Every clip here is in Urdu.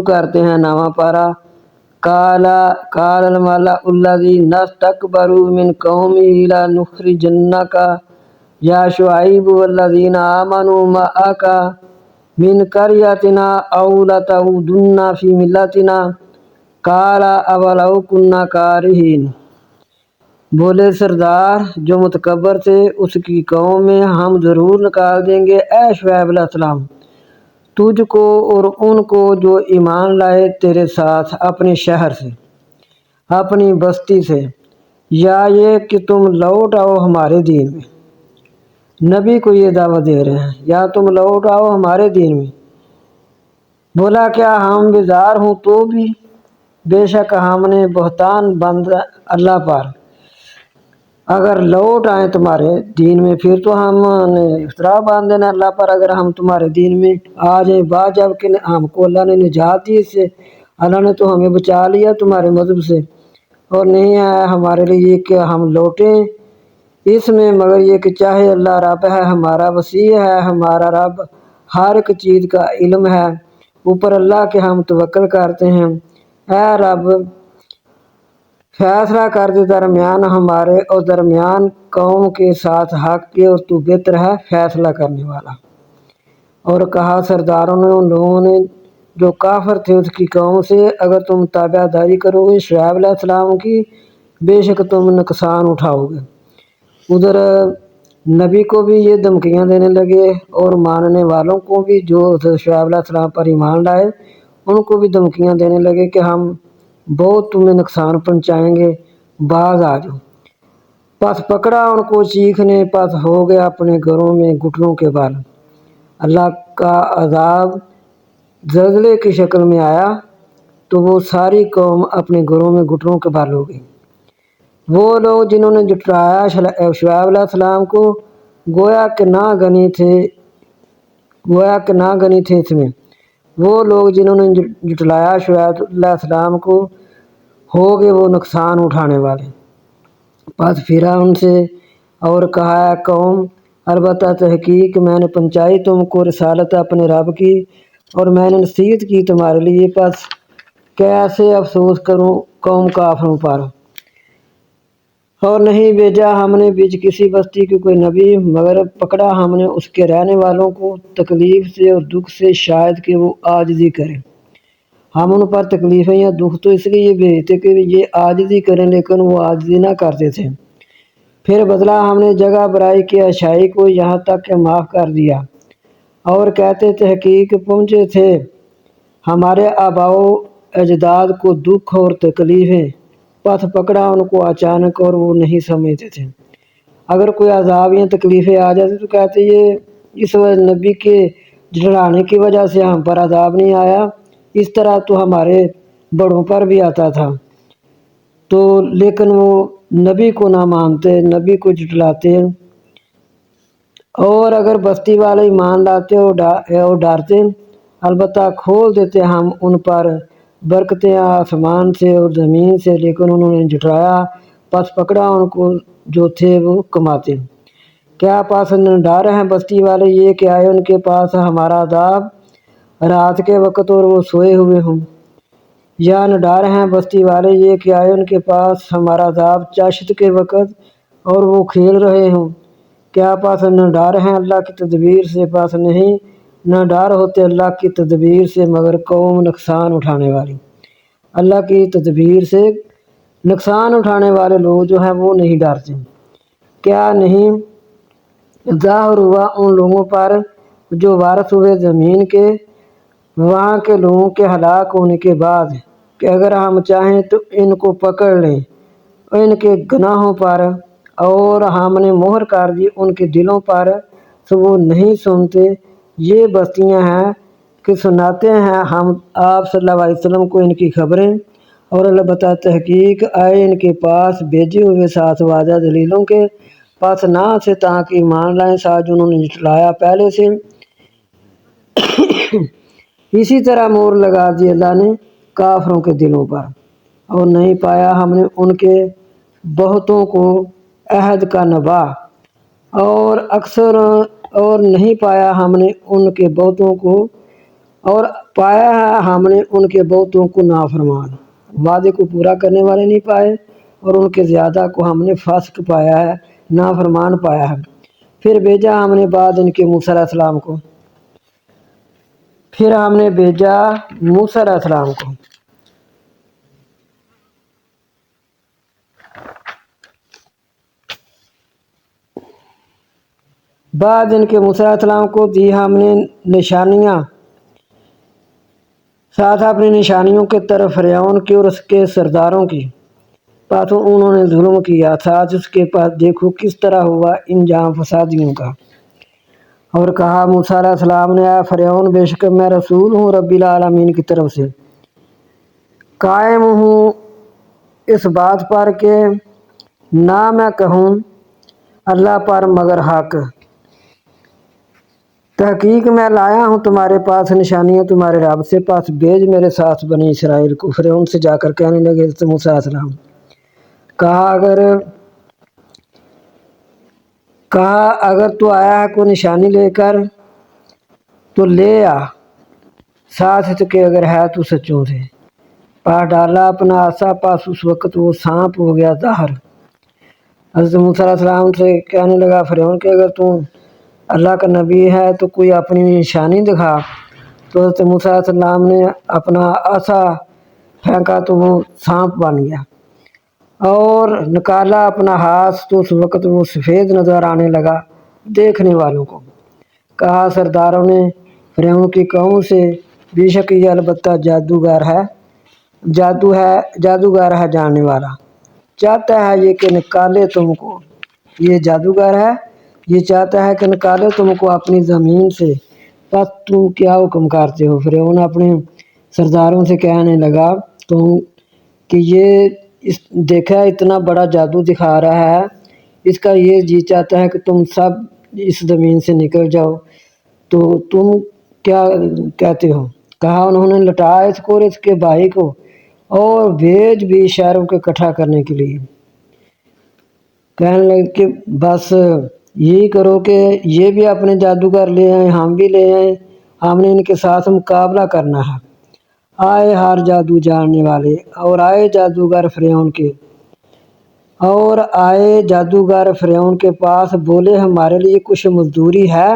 کرتے ہیں نواں پارا قال الملأ الذین استکبروا من قومه لنخرجنک یا شعیب والذین آمنوا معک من قریتنا او لتعودن فی ملتنا قال اولو کنا کارہین۔ بولے سردار جو متکبر تھے اس کی قوم میں ہم ضرور نکال دیں گے اے شعیب علیہ السلام تجھ کو اور ان کو جو ایمان لائے تیرے ساتھ اپنے شہر سے اپنی بستی سے، یا یہ کہ تم لوٹ آؤ ہمارے دین میں۔ نبی کو یہ دعوت دے رہے ہیں یا تم لوٹ آؤ ہمارے دین میں۔ بولا کیا ہم بیزار ہوں تو بھی؟ بے شک ہم نے بہتان بند اللہ پر، اگر لوٹ آئیں تمہارے دین میں پھر تو ہم نے افطرا باندھ دینا اللہ پر اگر ہم تمہارے دین میں آ جائیں بعد جب کہ ہم کو اللہ نے نجات دی اس سے، اللہ نے تو ہمیں بچا لیا تمہارے مذہب سے، اور نہیں آیا ہمارے لیے کہ ہم لوٹیں اس میں مگر یہ کہ چاہے اللہ رب ہے ہمارا، وسیع ہے ہمارا رب، ہر ایک چیز کا علم ہے، اوپر اللہ کے ہم توکل کرتے ہیں۔ اے رب فیصلہ کر دے درمیان ہمارے اور درمیان قوم کے ساتھ حق کے، اور تو بہتر ہے فیصلہ کرنے والا۔ اور کہا سرداروں نے ان لوگوں نے جو کافر تھے اس کی قوم سے، اگر تم تابع داری کرو گے شعیب علیہ السلام کی بے شک تم نقصان اٹھاؤ گے۔ ادھر نبی کو بھی یہ دھمکیاں دینے لگے اور ماننے والوں کو بھی جو شعیب علیہ السلام پر ایمان لائے ان کو بھی دھمکیاں دینے لگے کہ ہم بہت تمہیں نقصان پہنچائیں گے، باز آ جاؤ۔ پس پکڑا ان کو چیخنے، پس ہو گیا اپنے گھروں میں گھٹنوں کے بل۔ اللہ کا عذاب زلزلے کی شکل میں آیا تو وہ ساری قوم اپنے گھروں میں گھٹنوں کے بل ہو گئی۔ وہ لوگ جنہوں نے جھٹلایا شعیب علیہ السلام کو گویا کہ نہ گنی تھے اس میں، وہ لوگ جنہوں نے جھٹلایا شعیب علیہ السلام کو ہو گئے وہ نقصان اٹھانے والے۔ پس پھرا ان سے اور کہا اے قوم البتہ تحقیق میں نے پہنچائی تم کو رسالت اپنے رب کی اور میں نے نصیحت کی تمہارے لیے، پس کیسے افسوس کروں قوم کافروں پر۔ اور نہیں بھیجا ہم نے بیچ کسی بستی کی کوئی نبی مگر پکڑا ہم نے اس کے رہنے والوں کو تکلیف سے اور دکھ سے شاید کہ وہ عاجزی کریں۔ ہم ان پر تکلیفیں یا دکھ تو اس لیے بھیجتے کہ یہ عاجزی کریں لیکن وہ عاجزی نہ کرتے تھے۔ پھر بدلا ہم نے جگہ برائی کی اچھائی کو یہاں تک کہ معاف کر دیا، اور کہتے تحقیق پہنچے تھے ہمارے آباء و اجداد کو دکھ اور تکلیفیں، پس پکڑا ان کو اچانک اور وہ نہیں سمجھتے تھے۔ اگر کوئی عذاب یا تکلیفیں آ جاتی تو کہتے یہ اس نبی کے جھٹلانے کی وجہ سے ہم پر عذاب نہیں آیا، اس طرح تو ہمارے بڑوں پر بھی آتا تھا، تو لیکن وہ نبی کو نہ مانتے، نبی کو جھٹلاتے۔ اور اگر بستی والے ایمان لاتے اور ڈرتے البتہ کھول دیتے ہم ان پر برکتیں آسمان سے اور زمین سے، لیکن انہوں نے جھٹلایا، پس پکڑا ان کو جو تھے وہ کماتے۔ کیا پاس نہ ڈر ہیں بستی والے یہ کہ آئے ان کے پاس ہمارا عذاب رات کے وقت اور وہ سوئے ہوئے ہوں، یا نہ ڈر ہیں بستی والے یہ کہ آئے ان کے پاس ہمارا عذاب چاشت کے وقت اور وہ کھیل رہے ہوں۔ کیا پاس نہ ڈر ہیں اللہ کی تدبیر سے، پاس نہیں نہ ڈر ہوتے اللہ کی تدبیر سے مگر قوم نقصان اٹھانے والی۔ اللہ کی تدبیر سے نقصان اٹھانے والے لوگ جو ہیں وہ نہیں ڈرتے۔ کیا نہیں ظاہر ہوا ان لوگوں پر جو وارث ہوئے زمین کے وہاں کے لوگوں کے ہلاک ہونے کے بعد کہ اگر ہم چاہیں تو ان کو پکڑ لیں ان کے گناہوں پر، اور ہم نے مہر کر دی ان کے دلوں پر تو وہ نہیں سنتے۔ یہ بستیاں ہیں کہ سناتے ہیں ہم آپ صلی اللہ علیہ وسلم کو ان کی خبریں، اور البتہ تحقیق آئے ان کے پاس بھیجے ہوئے ساتھ واضح دلیلوں کے، پس نہ سے تاکہ ایمان لائیں ساتھ جنہوں نے جھٹلایا پہلے سے۔ اسی طرح مور لگا دی اللہ نے کافروں کے دلوں پر، اور نہیں پایا ہم نے ان کے بہتوں کو عہد کا نبھا، اور نہیں پایا ہم نے ان کے بہتوں کو اور پایا ہے ہم نے ان کے بہتوں کو نافرمان، وعدے کو پورا کرنے والے نہیں پائے، اور ان کے زیادہ کو ہم نے فاسق پایا ہے، نافرمان پایا ہے۔ پھر بھیجا ہم نے بعد ان کے موسیٰ علیہ السلام کو، پھر ہم نے بھیجا موسیٰ علیہ السلام کو، بعد ان کے موسیٰ علیہ السلام کو دی ہم نے نشانیاں، ساتھ اپنی نشانیوں کے طرف فرعون کی اور اس کے سرداروں کی، پاتوں انہوں نے ظلم کیا تھا، جس کے پاس دیکھو کس طرح ہوا انجام فسادیوں کا۔ اور کہا موسیٰ علیہ السلام نے، اے فرعون، بے شک میں رسول ہوں رب العالمین کی طرف سے، قائم ہوں اس بات پر کہ نہ میں کہوں اللہ پر مگر حق، تحقیق میں لایا ہوں تمہارے پاس نشانیاں تمہارے رب سے، پاس بھیج میرے ساتھ بنی اسرائیل کو۔ فرعون سے جا کر کہنے لگے موسیٰ علیہ السلام، کہا اگر تو آیا ہے کوئی نشانی لے کر تو لے آ، ساتھ اس کے اگر ہے تو سچوں سے۔ پاس ڈالا اپنا عصا، پاس اس وقت وہ سانپ ہو گیا ظاہر۔ حضرت موسیٰ علیہ السلام سے کہنے لگا فرعون کہ اگر تو اللہ کا نبی ہے تو کوئی اپنی نشانی دکھا۔ تو حضرت موسیٰ علیہ السلام نے اپنا عصا پھینکا تو وہ سانپ بن گیا، اور نکالا اپنا ہاتھ تو اس وقت وہ سفید نظر آنے لگا دیکھنے والوں کو۔ کہا سرداروں نے فرعون کی قوم سے، بے شک یہ البتہ جادوگر ہے جاننے والا، چاہتا ہے یہ کہ نکالے تم کو، یہ جادوگر ہے، یہ چاہتا ہے کہ نکالے تم کو اپنی زمین سے، پس تم کیا حکم کرتے ہو؟ فرعون اپنے سرداروں سے کہنے لگا کہ یہ دیکھا اتنا بڑا جادو دکھا رہا ہے، اس کا یہ جی چاہتا ہے کہ تم سب اس زمین سے نکل جاؤ، تو تم کیا کہتے ہو؟ کہا انہوں نے لٹا اس کو اور اس کے بھائی کو، اور بھیج بھی شہروں کے اکٹھا کرنے کے لیے۔ کہنے لگے کہ بس یہی کرو کہ یہ بھی اپنے جادوگر لے آئیں، ہم بھی لے آئیں، ہم نے ان کے ساتھ مقابلہ کرنا ہے۔ آئے ہر جادو جاننے والے، اور آئے جادوگر فرعون کے پاس، بولے ہمارے لیے کچھ مزدوری ہے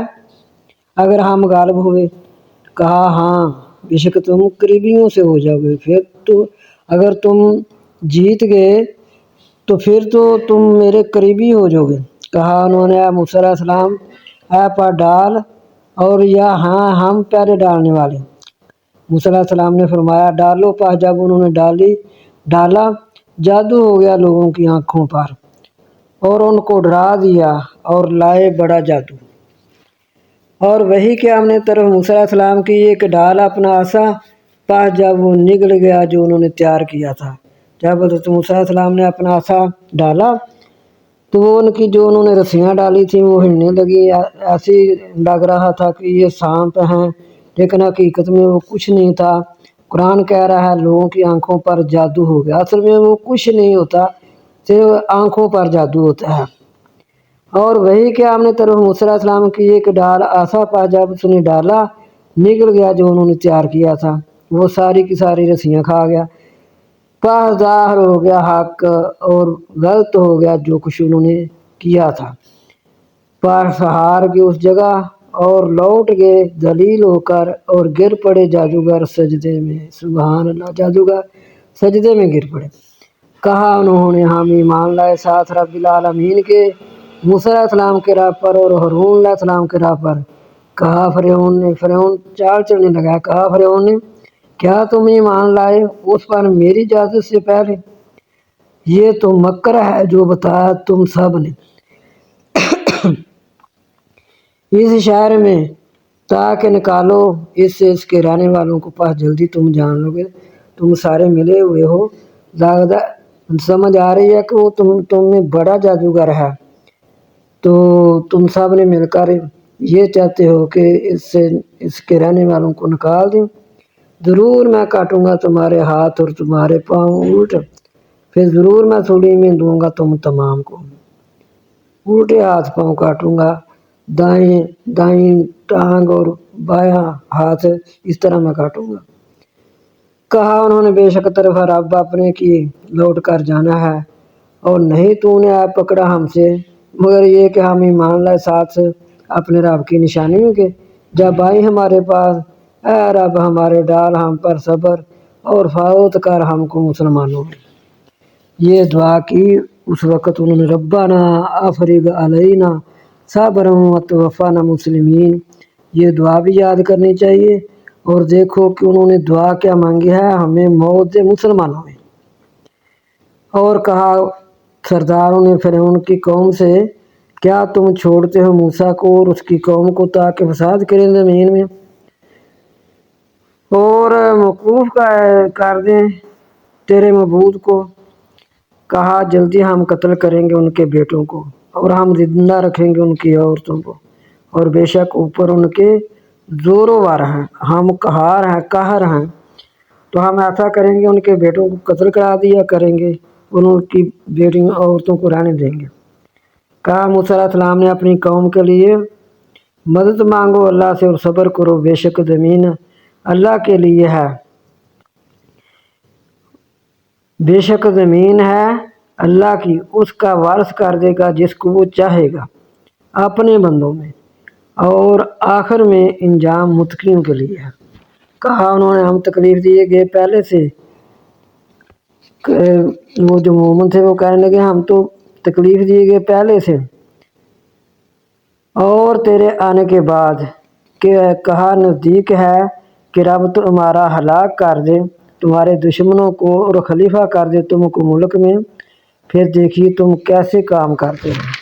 اگر ہم غالب ہوئے؟ کہا ہاں، بے شک تم قریبیوں سے ہو جاؤ گے، پھر تو اگر تم جیت گئے تو پھر تو تم میرے قریبی ہو جاؤ گے۔ کہا انہوں نے، اے موسیٰ علیہ السلام، اے پر ڈال، اور یا ہاں ہم پہلے ڈالنے والے۔ موسیٰ علیہ السلام نے فرمایا ڈالو، پس جب انہوں نے ڈالا، جادو ہو گیا لوگوں کی آنکھوں پر، اور ان کو ڈرا دیا، اور لائے بڑا جادو۔ اور وہی کہ ہم نے طرف موسیٰ علیہ السلام کی ایک ڈالا اپنا عصا، پس جب وہ نگل گیا جو انہوں نے تیار کیا تھا۔ جب حضرت موسیٰ علیہ السلام نے اپنا عصا ڈالا تو وہ ان کی جو انہوں نے رسیاں ڈالی تھیں وہ ہلنے لگی، ایسی لگ رہا تھا کہ یہ سانپ ہیں، لیکن حقیقت میں وہ کچھ نہیں تھا۔ قرآن کہہ رہا ہے لوگوں کی آنکھوں پر جادو ہو گیا، اصل میں وہ کچھ نہیں ہوتا، صرف آنکھوں پر جادو ہوتا ہے۔ اور وہی کہ ہم نے طرف موسیٰ علیہ السلام کی ایک ڈال عصا، پا جب اس نے ڈالا نکل گیا جو انہوں نے تیار کیا تھا، وہ ساری کی ساری رسیاں کھا گیا، پس ظاہر ہو گیا حق اور غلط ہو گیا جو کچھ انہوں نے کیا تھا۔ پس ہار گئے اس جگہ اور لوٹ گئے ذلیل ہو کر، اور گر پڑے جادوگر سجدے میں۔ سبحان اللہ، جادوگر سجدے میں گر پڑے۔ کہا انہوں نے ہم ایمان لائے ساتھ رب العالمین کے، موسیٰ علیہ السلام کے راہ پر اور ہارون علیہ السلام کے راہ پر۔ کہا فرعون چال چلنے لگا، کہا فرعون نے، کیا تم ایمان لائے اس پر میری اجازت سے پہلے؟ یہ تو مکر ہے جو بتایا تم سب نے اس شہر میں، تاکہ نکالو اس سے اس کے رہنے والوں کو، پاس جلدی تم جان لو گے تم سارے ملے ہوئے ہو۔ سمجھ آ رہی ہے کہ وہ تم میں بڑا جادوگر ہے، تو تم سب نے مل کر یہ چاہتے ہو کہ اس سے اس کے رہنے والوں کو نکال دیں۔ ضرور میں کاٹوں گا تمہارے ہاتھ اور تمہارے پاؤں الٹ، پھر ضرور میں سولی میں دوں گا تم تمام کو، الٹے ہاتھ پاؤں کاٹوں گا، دائیں ٹانگ اور بایاں ہاتھ اس طرح میں کاٹوں گا۔ کہا انہوں نے بے شک طرف رب اپنے کی لوٹ کر جانا ہے، اور نہیں تو نے آپ پکڑا ہم سے مگر یہ کہ ہم ایمان لائے ساتھ اپنے رب کی نشانیوں کے۔ جب آئی ہمارے پاس، اے رب ہمارے ڈال ہم پر صبر اور فوت کر ہم کو مسلمانوں میں۔ یہ دعا کی اس وقت انہوں نے ربنا افرغ علینا صبرا وتوفنا مسلمین۔ یہ دعا بھی یاد کرنی چاہیے۔ اور دیکھو کہ انہوں نے دعا کیا مانگی ہے، ہمیں موت دے مسلمانوں میں۔ اور کہا سرداروں نے فرعون کی قوم سے، کیا تم چھوڑتے ہو موسیٰ کو اور اس کی قوم کو تاکہ فساد کریں زمین میں اور موقوف کر دیں تیرے معبود کو؟ کہا جلدی ہم قتل کریں گے ان کے بیٹوں کو اور ہم زندہ رکھیں گے ان کی عورتوں کو، اور بے شک اوپر ان کے زوروار ہیں، ہم قہر ہیں، تو ہم ایسا کریں گے ان کے بیٹوں کو قتل کرا دیا کریں گے اور ان کی بیٹیوں عورتوں کو رہنے دیں گے۔ کہا موسیٰ علیہ السلام نے اپنی قوم کے لیے مدد مانگو اللہ سے اور صبر کرو، بے شک زمین اللہ کے لیے ہے، بے شک زمین ہے اللہ کی، اس کا وارث کر دے گا جس کو وہ چاہے گا اپنے بندوں میں، اور آخر میں انجام متقیوں کے لیے ہے۔ کہا انہوں نے ہم تکلیف دیے گئے پہلے سے، وہ جو مومن تھے وہ کہنے لگے ہم تو تکلیف دیے گئے پہلے سے اور تیرے آنے کے بعد، کہ کہا نزدیک ہے کہ رب تمہارا ہلاک کر دے تمہارے دشمنوں کو اور خلیفہ کر دے تم کو ملک میں، پھر دیکھیے تم کیسے کام کرتے ہیں۔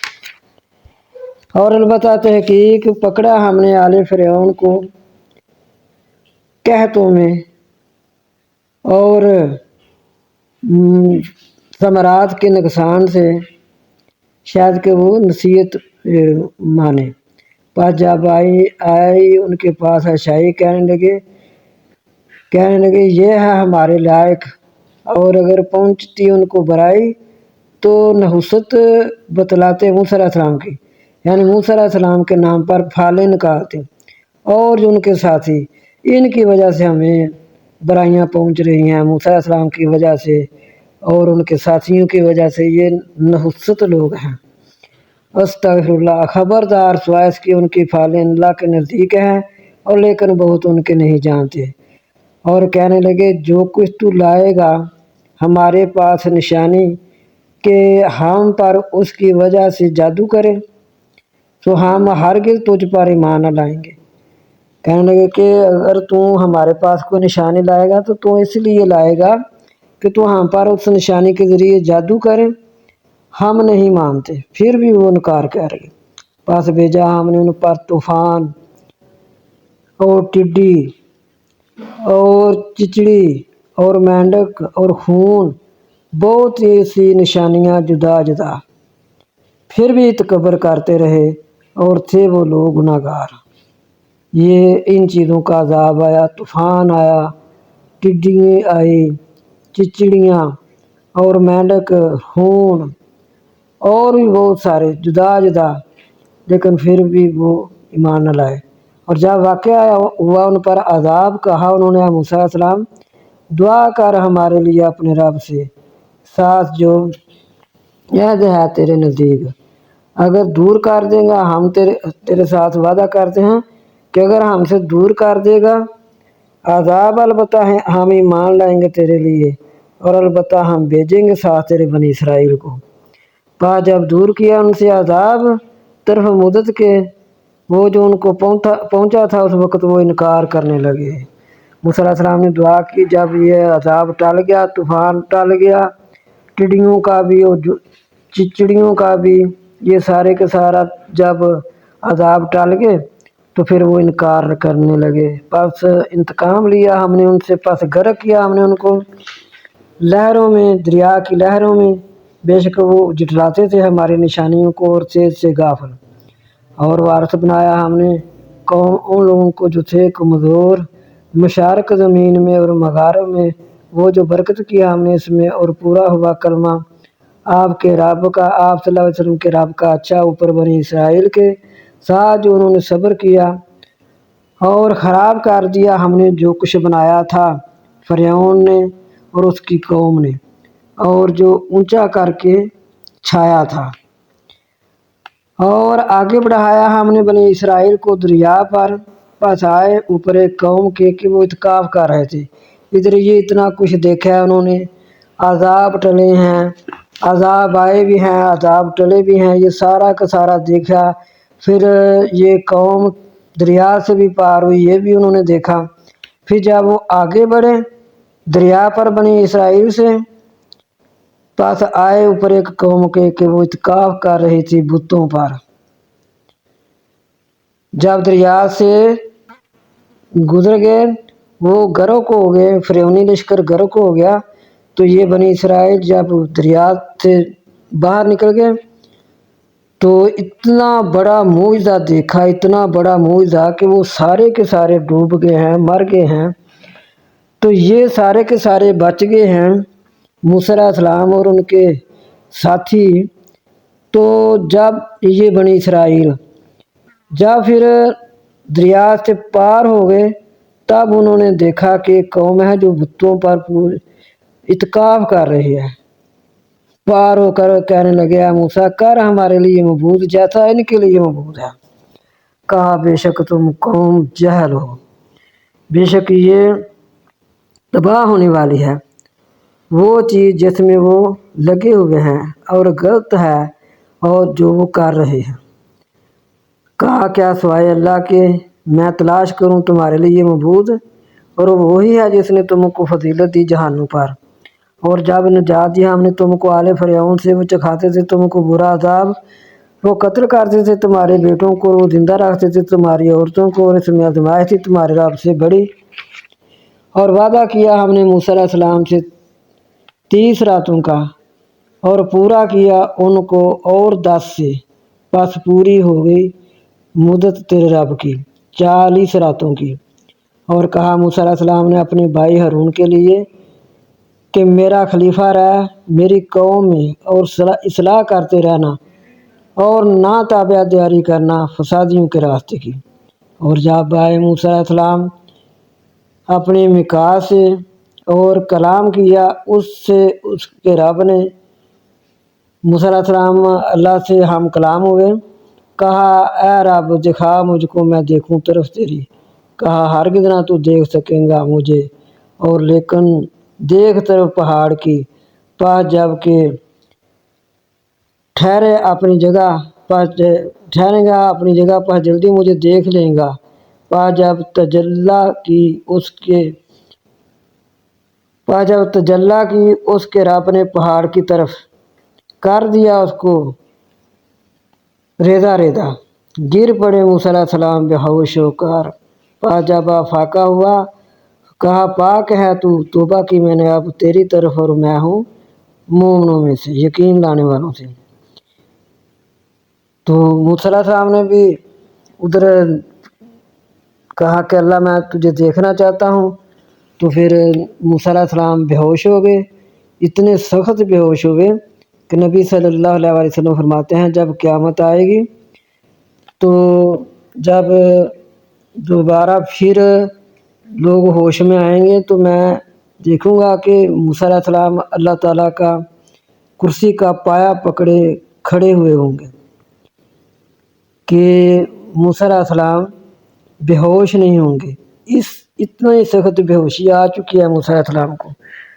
اور البتہ تحقیق پکڑا ہم نے آل فرعون کو قحطوں میں اور ثمرات کے نقصان سے، شاید کہ وہ نصیحت مانے۔ پس جب آئی ان کے پاس اچھائی کہنے لگے یہ ہے ہمارے لائق، اور اگر پہنچتی ان کو برائی تو نحوست بتلاتے موسیٰ علیہ السلام کی، یعنی موسیٰ علیہ السلام کے نام پر پھالیں نکالتے، اور جو ان کے ساتھی ان کی وجہ سے ہمیں برائیاں پہنچ رہی ہیں، موسیٰ علیہ السلام کی وجہ سے اور ان کے ساتھیوں کی وجہ سے، یہ نحوست لوگ ہیں۔ استغفر اللہ، خبردار سوائے اس کی ان کی پھالیں اللہ کے نزدیک ہیں اور لیکن بہت ان کے نہیں جانتے۔ اور کہنے لگے جو کچھ تو لائے گا ہمارے پاس نشانی کہ ہم پر اس کی وجہ سے جادو کرے تو ہم ہرگز تجھ پر ایمان نہ لائیں گے۔ کہنے لگے کہ اگر تو ہمارے پاس کوئی نشانی لائے گا تو اس لیے لائے گا کہ تو ہم پر اس نشانی کے ذریعے جادو کرے، ہم نہیں مانتے، پھر بھی وہ انکار کر رہے۔ پس بھیجا ہم نے ان پر طوفان اور ٹڈی اور چچڑی اور مینڈک اور خون، بہت سی نشانیاں جدا جدا، پھر بھی تکبر کرتے رہے اور تھے وہ لوگ گناہگار۔ یہ ان چیزوں کا عذاب آیا، طوفان آیا، ٹڈیاں آئی، چچڑیاں اور مینڈک، خون اور بھی بہت سارے جدا جدا، لیکن پھر بھی وہ ایمان نہ لائے۔ اور جب واقعہ ہوا ان پر عذاب، کہا انہوں نے موسیٰ علیہ السلام دعا کر ہمارے لیے اپنے رب سے ساتھ جو عہد ہے تیرے نزدیک، اگر دور کر دے گا ہم تیرے ساتھ وعدہ کرتے ہیں کہ اگر ہم سے دور کر دے گا عذاب، البتہ ہم ایمان لائیں گے تیرے لیے، اور البتہ ہم بھیجیں گے ساتھ تیرے بنی اسرائیل کو۔ پس جب دور کیا ان سے عذاب طرف مدت کے، وہ جو ان کو پہنچا تھا اس وقت وہ انکار کرنے لگے۔ موسیٰ علیہ السلام نے دعا کی، جب یہ عذاب ٹل گیا، طوفان ٹل گیا، ٹڈیوں کا بھی اور چچڑیوں کا بھی، یہ سارے کے سارا جب عذاب ٹل گئے تو پھر وہ انکار کرنے لگے۔ پس انتقام لیا ہم نے ان سے، پس غرق کیا ہم نے ان کو لہروں میں، دریا کی لہروں میں، بے شک وہ جھٹلاتے تھے ہماری نشانیوں کو اور سے غافل۔ اور وارث بنایا ہم نے قوم ان لوگوں کو جو تھے کمزور، مشارق زمین میں اور مغارب میں، وہ جو برکت کیا ہم نے اس میں، اور پورا ہوا کلمہ آپ کے رب کا، آپ صلی اللہ علیہ وسلم کے رب کا، اچھا اوپر بنی اسرائیل کے ساتھ جو انہوں نے صبر کیا، اور خراب کر دیا ہم نے جو کچھ بنایا تھا فرعون نے اور اس کی قوم نے، اور جو اونچا کر کے چھایا تھا۔ اور آگے بڑھایا ہم نے بنی اسرائیل کو دریا پر، پس آئے اوپر ایک قوم کے کہ وہ اتکاف کر رہے تھے۔ ادھر یہ اتنا کچھ دیکھا ہے انہوں نے، عذاب ٹلے ہیں، عذاب آئے بھی ہیں، عذاب ٹلے بھی ہیں، یہ سارا کا سارا دیکھا۔ پھر یہ قوم دریا سے بھی پار ہوئی، یہ بھی انہوں نے دیکھا۔ پھر جب وہ آگے بڑھے دریا پر بنی اسرائیل سے، پاس آئے اوپر ایک قوم کے کہ وہ اتکاف کر رہی تھی بتوں پر۔ جب دریا سے گزر گئے وہ غرق ہو گئے، فرعونی لشکر غرق ہو گیا۔ تو یہ بنی اسرائیل جب دریا سے باہر نکل گئے تو اتنا بڑا معجزہ دیکھا، اتنا بڑا معجزہ کہ وہ سارے کے سارے ڈوب گئے ہیں، مر گئے ہیں۔ تو یہ سارے کے سارے بچ گئے ہیں، موسیٰ علیہ السلام اور ان کے ساتھی۔ تو جب یہ بنی اسرائیل جب پھر دریا سے پار ہو گئے، تب انہوں نے دیکھا کہ ایک قوم ہے جو بتوں پر اتکاف کر رہی ہے۔ پار ہو کر کہنے لگے موسیٰ کر ہمارے لیے معبود جیسا ان کے لیے معبود ہے۔ کہا بے شک تم قوم جہل ہو، بے شک یہ تباہ ہونے والی ہے وہ چیز جس میں وہ لگے ہوئے ہیں، اور غلط ہے اور جو وہ کر رہے ہیں۔ کہا کیا سوائے اللہ کے میں تلاش کروں تمہارے لیے معبود، اور وہی ہے جس نے تم کو فضیلت دی جہانوں پر۔ اور جب نجات دیا ہم نے تم کو آل فرعون سے، وہ چکھاتے تھے تم کو برا عذاب، وہ قتل کرتے تھے تمہارے بیٹوں کو، وہ زندہ رکھتے تھے تمہاری عورتوں کو، اور اس میں آزمائش تھی تمہارے رب سے بڑی۔ اور وعدہ کیا ہم نے موسیٰ علیہ السلام سے 30 راتوں کا، اور پورا کیا ان کو اور 10 سے، بس پوری ہو گئی مدت تیرے رب کی 40 راتوں کی۔ اور کہا موسیٰ علیہ السلام نے اپنے بھائی ہارون کے لیے کہ میرا خلیفہ رہ میری قوم میں، اور اصلاح کرتے رہنا، اور نہ تابع داری کرنا فسادیوں کے راستے کی۔ اور جب آئے موسیٰ علیہ السلام اپنے میقات سے اور کلام کیا اس سے، اس کے رب نے موسیٰ علیہ السلام اللہ سے ہم کلام ہوئے۔ کہا اے رب دکھا مجھ کو میں دیکھوں طرف تیری۔ کہا ہرگز نہ تو دیکھ سکیں گا مجھے، اور لیکن دیکھ طرف پہاڑ کی، پاس جب کہ ٹھہرے اپنی جگہ، پاس ٹھہرے گا اپنی جگہ، پاس جلدی مجھے دیکھ لیں گا۔ پاس جب تجلی کی اس کے رب نے پہاڑ کی طرف کر دیا اس کو ریزہ ریزہ، گر پڑے موسیٰ علیہ السلام بے ہوش ہو کر۔ پاس جب فاقہ ہوا کہا پاک ہے تو، توبہ کی میں نے اب تیری طرف، اور میں ہوں مومنوں میں سے، یقین لانے والوں سے۔ تو موسیٰ علیہ السلام نے بھی ادھر کہا کہ اللہ میں تجھے دیکھنا چاہتا ہوں۔ تو پھر موسیٰ علیہ السلام بے ہوش ہو گئے، اتنے سخت بے ہوش ہو گئے کہ نبی صلی اللہ علیہ وسلم فرماتے ہیں جب قیامت آئے گی تو جب دوبارہ پھر لوگ ہوش میں آئیں گے تو میں دیکھوں گا کہ موسیٰ علیہ السلام اللہ تعالیٰ کا کرسی کا پایا پکڑے کھڑے ہوئے ہوں گے، کہ موسیٰ علیہ السلام بے ہوش نہیں ہوں گے۔ اتنا ہی سخت بے ہوشی آ چکی ہے موسیٰ علیہ السلام کو،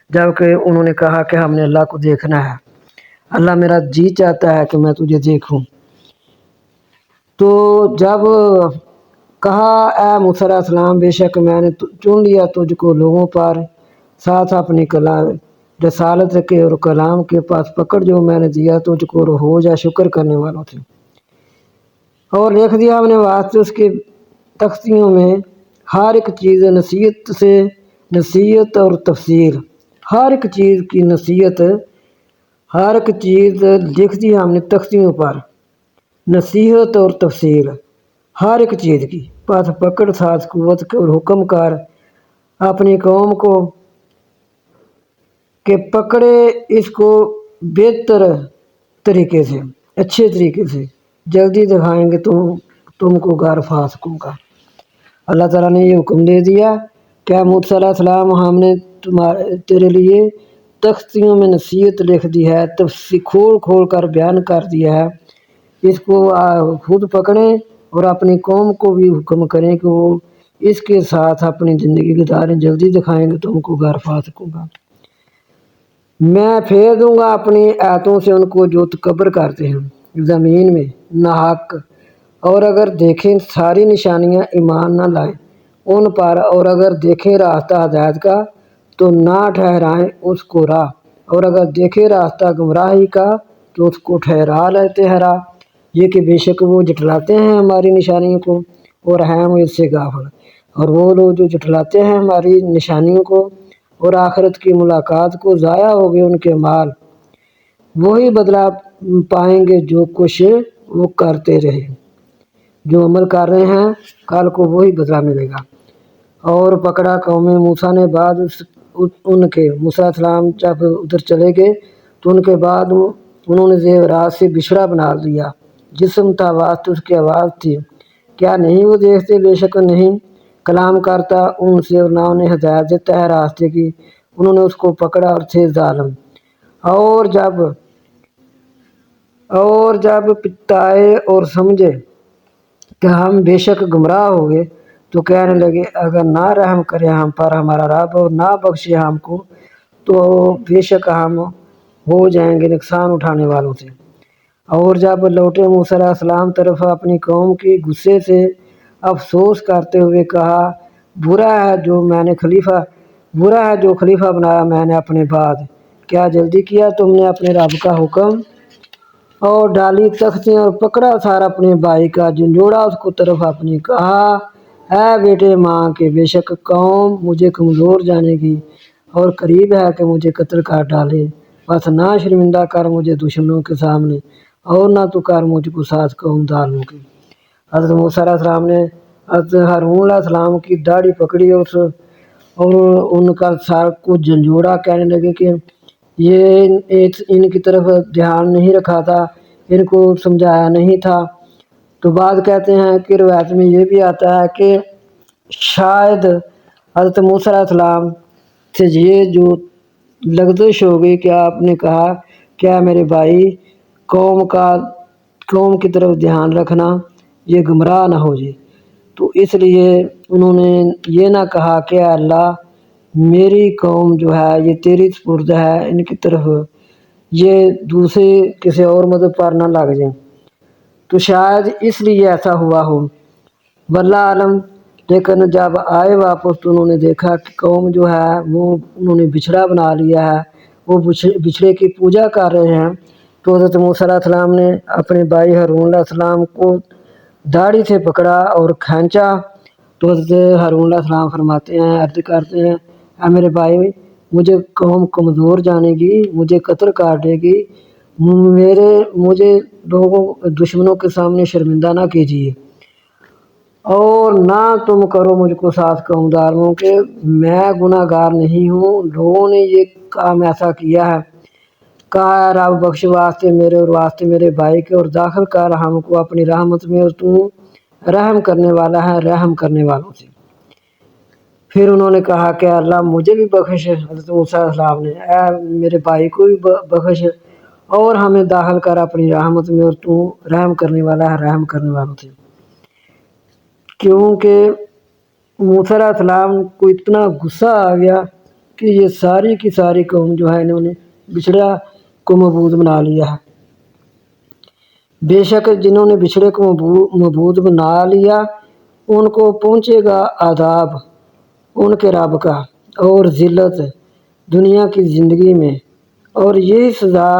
جبکہ انہوں نے کہا کہ ہم نے اللہ کو دیکھنا ہے، اللہ میرا جی چاہتا ہے کہ میں تجھے دیکھوں۔ تو جب کہا اے موسیٰ علیہ السلام بے شک میں نے چن لیا تجھ کو لوگوں پر، ساتھ اپنی رسالت کے اور کلام کے پاس پکڑ جو میں نے دیا تجھ کو، اور ہو جا شکر کرنے والوں سے۔ اور لکھ دیا ہم نے واسطے اس کے تختیوں میں ہر ایک چیز نصیحت اور تفسیر، ہر ایک چیز کی نصیحت، ہر ایک چیز لکھ دی ہم نے تختیوں پر، نصیحت اور تفسیر ہر ایک چیز کی، پاس پکڑ ساتھ قوت کے اور حکم کر اپنی قوم کو کہ پکڑے اس کو بہتر طریقے سے، اچھے طریقے سے، جلدی دکھائیں گے تم کو غار فاسقوں کا۔ اللہ تعالیٰ نے یہ حکم دے دیا، کیا موسیٰ علیہ السلام ہم نے تیرے لیے تختیوں میں نصیحت لکھ دی ہے، تفصیل کھول کھول کر بیان کر دیا ہے، اس کو خود پکڑیں اور اپنی قوم کو بھی حکم کریں کہ وہ اس کے ساتھ اپنی زندگی گزاریں، جلدی دکھائیں گے تم کو غار پا سکوں گا۔ میں پھیر دوں گا اپنی آیتوں سے ان کو جو تکبر کرتے ہیں زمین میں ناحق، اور اگر دیکھیں ساری نشانیاں ایمان نہ لائیں ان پر، اور اگر دیکھیں راستہ ہدایت کا تو نہ ٹھہرائیں اس کو راہ، اور اگر دیکھیں راستہ گمراہی کا تو اس کو ٹھہرا لیتے ہیں راہ، یہ کہ بے شک وہ جھٹلاتے ہیں ہماری نشانیوں کو اور ہیں وہ اس سے غافل۔ اور وہ لوگ جو جھٹلاتے ہیں ہماری نشانیوں کو اور آخرت کی ملاقات کو، ضائع ہو گئے ان کے مال، وہی بدلہ پائیں گے جو کچھ وہ کرتے رہے، جو عمل کر رہے ہیں کل کو وہی بدلہ ملے گا۔ اور پکڑا قوم موسیٰ نے بعد ان کے، موسیٰ علیہ السلام جب ادھر چلے گئے تو ان کے بعد انہوں نے زیورات سے بچھڑا بنا لیا، جسم تھا واسطے اس کی آواز تھی، کیا نہیں وہ دیکھتے، بے شک نہیں کلام کرتا ان سے اور نہ انہیں ہدایت دیتا ہے راستے کی، انہوں نے اس کو پکڑا اور تھے ظالم۔ اور جب پتائے اور سمجھے کہ ہم بے شک گمراہ ہو گئے تو کہنے لگے، اگر نہ رحم کرے ہم پر ہمارا رب اور نہ بخشے ہم کو تو بے شک ہم ہو جائیں گے نقصان اٹھانے والوں سے۔ اور جب لوٹے موسیٰ علیہ السلام طرف اپنی قوم کی غصے سے افسوس کرتے ہوئے کہا، برا ہے جو خلیفہ بنایا میں نے اپنے بعد، کیا جلدی کیا تم نے اپنے رب کا حکم اور ڈالی تختیاں اور پکڑا سار اپنے بھائی کا جھنجھوڑا اس کو طرف اپنی، کہا اے بیٹے ماں کے بے شک قوم مجھے کمزور جانے گی اور قریب ہے کہ مجھے قتل کر ڈالے، بس نہ شرمندہ کر مجھے دشمنوں کے سامنے اور نہ تو کر مجھ کو ساتھ قوم ظالموں کی۔ حضرت موسیٰ علیہ السلام نے حضرت ہارون علیہ السلام کی داڑھی پکڑی اور ان کا سر کو جھنجھوڑا، کہنے لگے کہ یہ ان کی طرف دھیان نہیں رکھا تھا، ان کو سمجھایا نہیں تھا۔ تو بعد کہتے ہیں کہ روایت میں یہ بھی آتا ہے کہ شاید حضرت موسیٰ علیہ السلام سے یہ جو لغزش ہو گئی کہ آپ نے کہا کیا میرے بھائی قوم کی طرف دھیان رکھنا، یہ گمراہ نہ ہو جائے، تو اس لیے انہوں نے یہ نہ کہا کہ اللہ میری قوم جو ہے یہ تیری سپرد ہے، ان کی طرف یہ دوسرے کسی اور مذہب پر نہ لگ جائیں، تو شاید اس لیے ایسا ہوا ہو، واللہ عالم۔ لیکن جب آئے واپس تو انہوں نے دیکھا کہ قوم جو ہے وہ انہوں نے بچھڑا بنا لیا ہے، وہ بچھڑے کی پوجا کر رہے ہیں۔ تو حضرت موسیٰ علیہ السلام نے اپنے بھائی ہارون علیہ السلام کو داڑھی سے پکڑا اور کھینچا، تو حضرت ہارون علیہ السلام فرماتے ہیں، عرض کرتے ہیں، اے میرے بھائی مجھے قوم کمزور جانے گی، مجھے قتل کاٹے گی، مجھے دشمنوں کے سامنے شرمندہ نہ کیجیے، اور نہ تم کرو مجھ کو ساتھ قوم ظالموں کے، میں گناہ گار نہیں ہوں۔ لوگوں نے یہ کام ایسا کیا ہے، کہا رب بخش واسطے میرے اور واسطے میرے بھائی کے، اور داخل کر ہم کو اپنی رحمت میں، اور تو رحم کرنے والا ہے رحم کرنے والوں سے۔ پھر انہوں نے کہا کہ اللہ مجھے بھی بخش، حضرت موسیٰ علیہ السلام نے، اے میرے بھائی کو بھی بخش اور ہمیں داخل کر اپنی رحمت میں، اور تو رحم کرنے والا ہے رحم کرنے والوں سے۔ کیونکہ موسیٰ علیہ السلام کو اتنا غصہ آ گیا کہ یہ ساری کی ساری قوم جو ہے انہوں نے بچھڑا کو معبود بنا لیا ہے۔ بے شک جنہوں نے بچھڑے کو معبود بنا لیا ان کو پہنچے گا عذاب ان کے رب کا اور ذلت دنیا کی زندگی میں، اور یہی سزا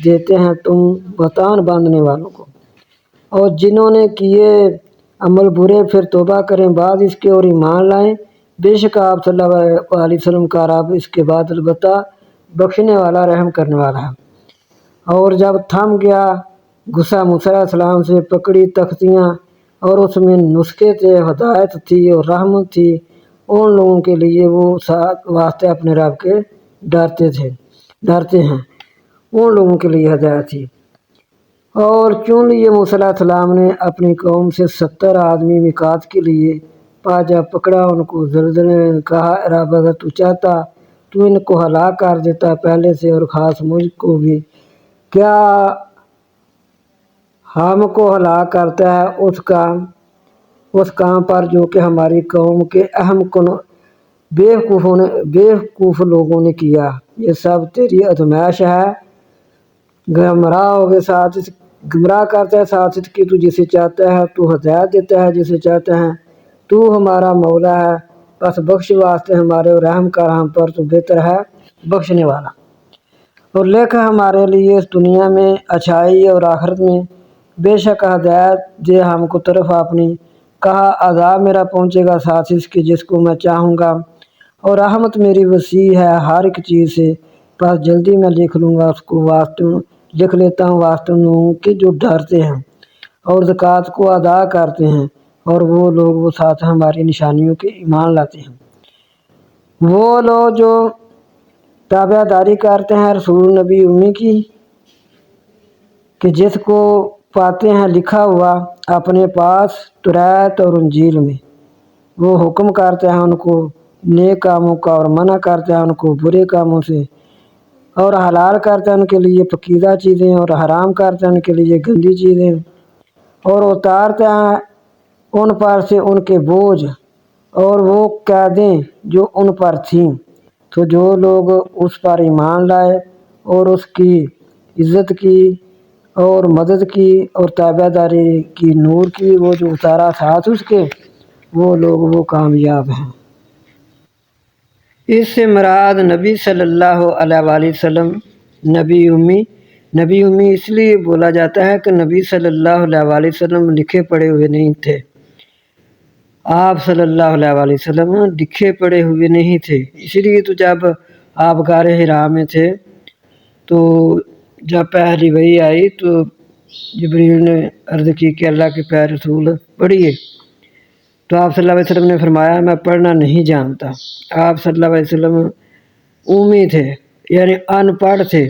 دیتے ہیں تم بہتان باندھنے والوں کو۔ اور جنہوں نے کیے عمل برے پھر توبہ کریں بعد اس کے اور ایمان لائیں، بے شک آپ صلی اللہ علیہ وسلم کا رب اس کے بعد البتہ بخشنے والا رحم کرنے والا ہے۔ اور جب تھم گیا غصہ موسیٰ علیہ السلام سے، پکڑی تختیاں اور اس میں نسخے تھے، ہدایت تھی اور رحمت تھی ان لوگوں کے لیے وہ واسطے اپنے رب کے ڈرتے ہیں، ان لوگوں کے لیے ہدایت تھی۔ اور چن لیے موسیٰ علیہ السلام نے اپنی قوم سے 70 آدمی میقات کے لیے، پا جب پکڑا ان کو زلزلے نے کہا رب اگر تو چاہتا تو ان کو ہلاک کر دیتا پہلے سے اور خاص مجھ کو بھی، کیا ہم کو ہلاک کرتا ہے اس کام پر جو کہ ہماری قوم کے بیوقوف لوگوں نے کیا۔ یہ سب تیری آزمائش ہے، گمراہ کرتا ہے ساتھ کی تو جسے چاہتا ہے، تو ہدایت دیتا ہے جسے چاہتا ہے، تو ہمارا مولا ہے، بس بخش واسطے ہمارے اور رحم کر ہم پر، تو بہتر ہے بخشنے والا۔ اور لکھ ہمارے لیے اس دنیا میں اچھائی اور آخرت میں، بے شک ہدایت دے ہم کو طرف اپنی، کہا عذاب میرا پہنچے گا ساتھ اس کے جس کو میں چاہوں گا، اور رحمت میری وسیع ہے ہر ایک چیز سے، بس جلدی میں لکھ لوں گا اس کو لکھ لیتا ہوں واسطے لوگوں کے جو ڈرتے ہیں اور زکوٰۃ کو ادا کرتے ہیں، اور وہ لوگ وہ ساتھ ہماری نشانیوں کے ایمان لاتے ہیں، وہ لوگ جو تابع داری کرتے ہیں رسول نبی امی کی، کہ جس کو پاتے ہیں لکھا ہوا اپنے پاس توریت اور انجیل میں، وہ حکم کرتے ہیں ان کو نیک کاموں کا اور منع کرتے ہیں ان کو برے کاموں سے، اور حلال کرتے ہیں ان کے لیے پاکیزہ چیزیں اور حرام کرتے ہیں ان کے لیے گندی چیزیں، اور اتارتے ہیں ان پر سے ان کے بوجھ اور وہ قیدیں جو ان پر تھیں، تو جو لوگ اس پر ایمان لائے اور اس کی عزت کی اور مدد کی اور تابع داری کی نور کی، وہ جو اتارا ساتھ اس کے، وہ لوگ وہ کامیاب ہیں۔ اس سے مراد نبی صلی اللہ علیہ وآلہ وسلم نبی امی اس لیے بولا جاتا ہے کہ نبی صلی اللہ علیہ وآلہ وسلم لکھے پڑھے ہوئے نہیں تھے، آپ صلی اللہ علیہ وآلہ وسلم لکھے پڑھے ہوئے نہیں تھے، اسی لیے تو جب آپ غار حرا میں تھے تو جب پہلی وحی آئی تو جبریل نے عرض کی کہ اللہ کے پیارے رسول پڑھیے، تو آپ صلی اللہ علیہ وسلم نے فرمایا میں پڑھنا نہیں جانتا۔ آپ صلی اللہ علیہ وسلم امی تھے، یعنی ان پڑھ تھے،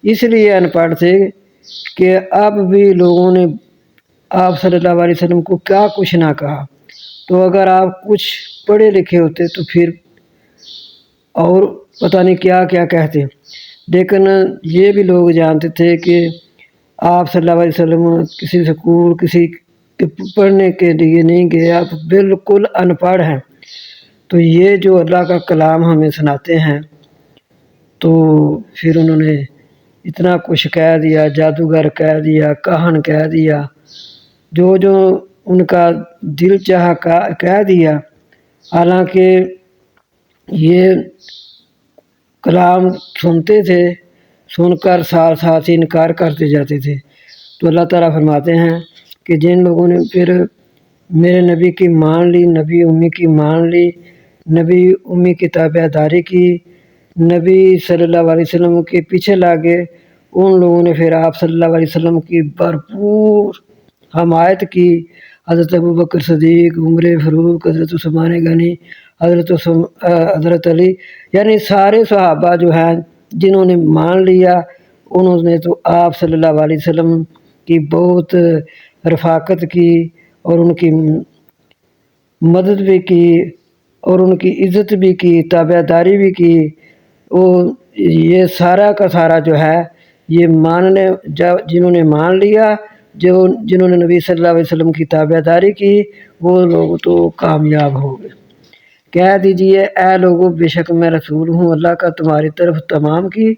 اس لیے ان پڑھ تھے کہ اب بھی لوگوں نے آپ صلی اللہ علیہ وسلم کو کیا کچھ نہ کہا، تو اگر آپ کچھ پڑھے لکھے ہوتے تو پھر اور پتہ نہیں کیا کیا کہتے، لیکن یہ بھی لوگ جانتے تھے کہ آپ صلی اللہ علیہ وسلم کسی سکول کسی پڑھنے کے لیے نہیں گئے، آپ بالکل ان پڑھ ہیں، تو یہ جو اللہ کا کلام ہمیں سناتے ہیں، تو پھر انہوں نے اتنا کچھ کہہ دیا، جادوگر کہہ دیا، کاہن کہہ دیا، جو ان کا دل چاہا کہہ دیا، حالانکہ یہ کلام سنتے تھے، سن کر ساتھ ہی انکار کرتے جاتے تھے، تو اللہ تعالیٰ فرماتے ہیں کہ جن لوگوں نے پھر میرے نبی کی مان لی، نبی امی کی مان لی، نبی امی کی تابع داری کی، نبی صلی اللہ علیہ وسلم کے پیچھے لاگے، ان لوگوں نے پھر آپ صلی اللہ علیہ وسلم کی بھرپور حمایت کی، حضرت ابوبکر صدیق، عمر فاروق، حضرت عثمان غنی، حضرت علی، یعنی سارے صحابہ جو ہیں جنہوں نے مان لیا، انہوں نے تو آپ صلی اللہ علیہ وسلم کی بہت رفاقت کی اور ان کی مدد بھی کی اور ان کی عزت بھی کی، تابع داری بھی کی، یہ سارا کا سارا جو ہے یہ جنہوں نے مان لیا، جنہوں نے نبی صلی اللہ علیہ وسلم کی تابع داری کی، وہ لوگ تو کامیاب ہو گئے۔ کہہ دیجئے اے لوگو بے شک میں رسول ہوں اللہ کا تمہاری طرف تمام کی،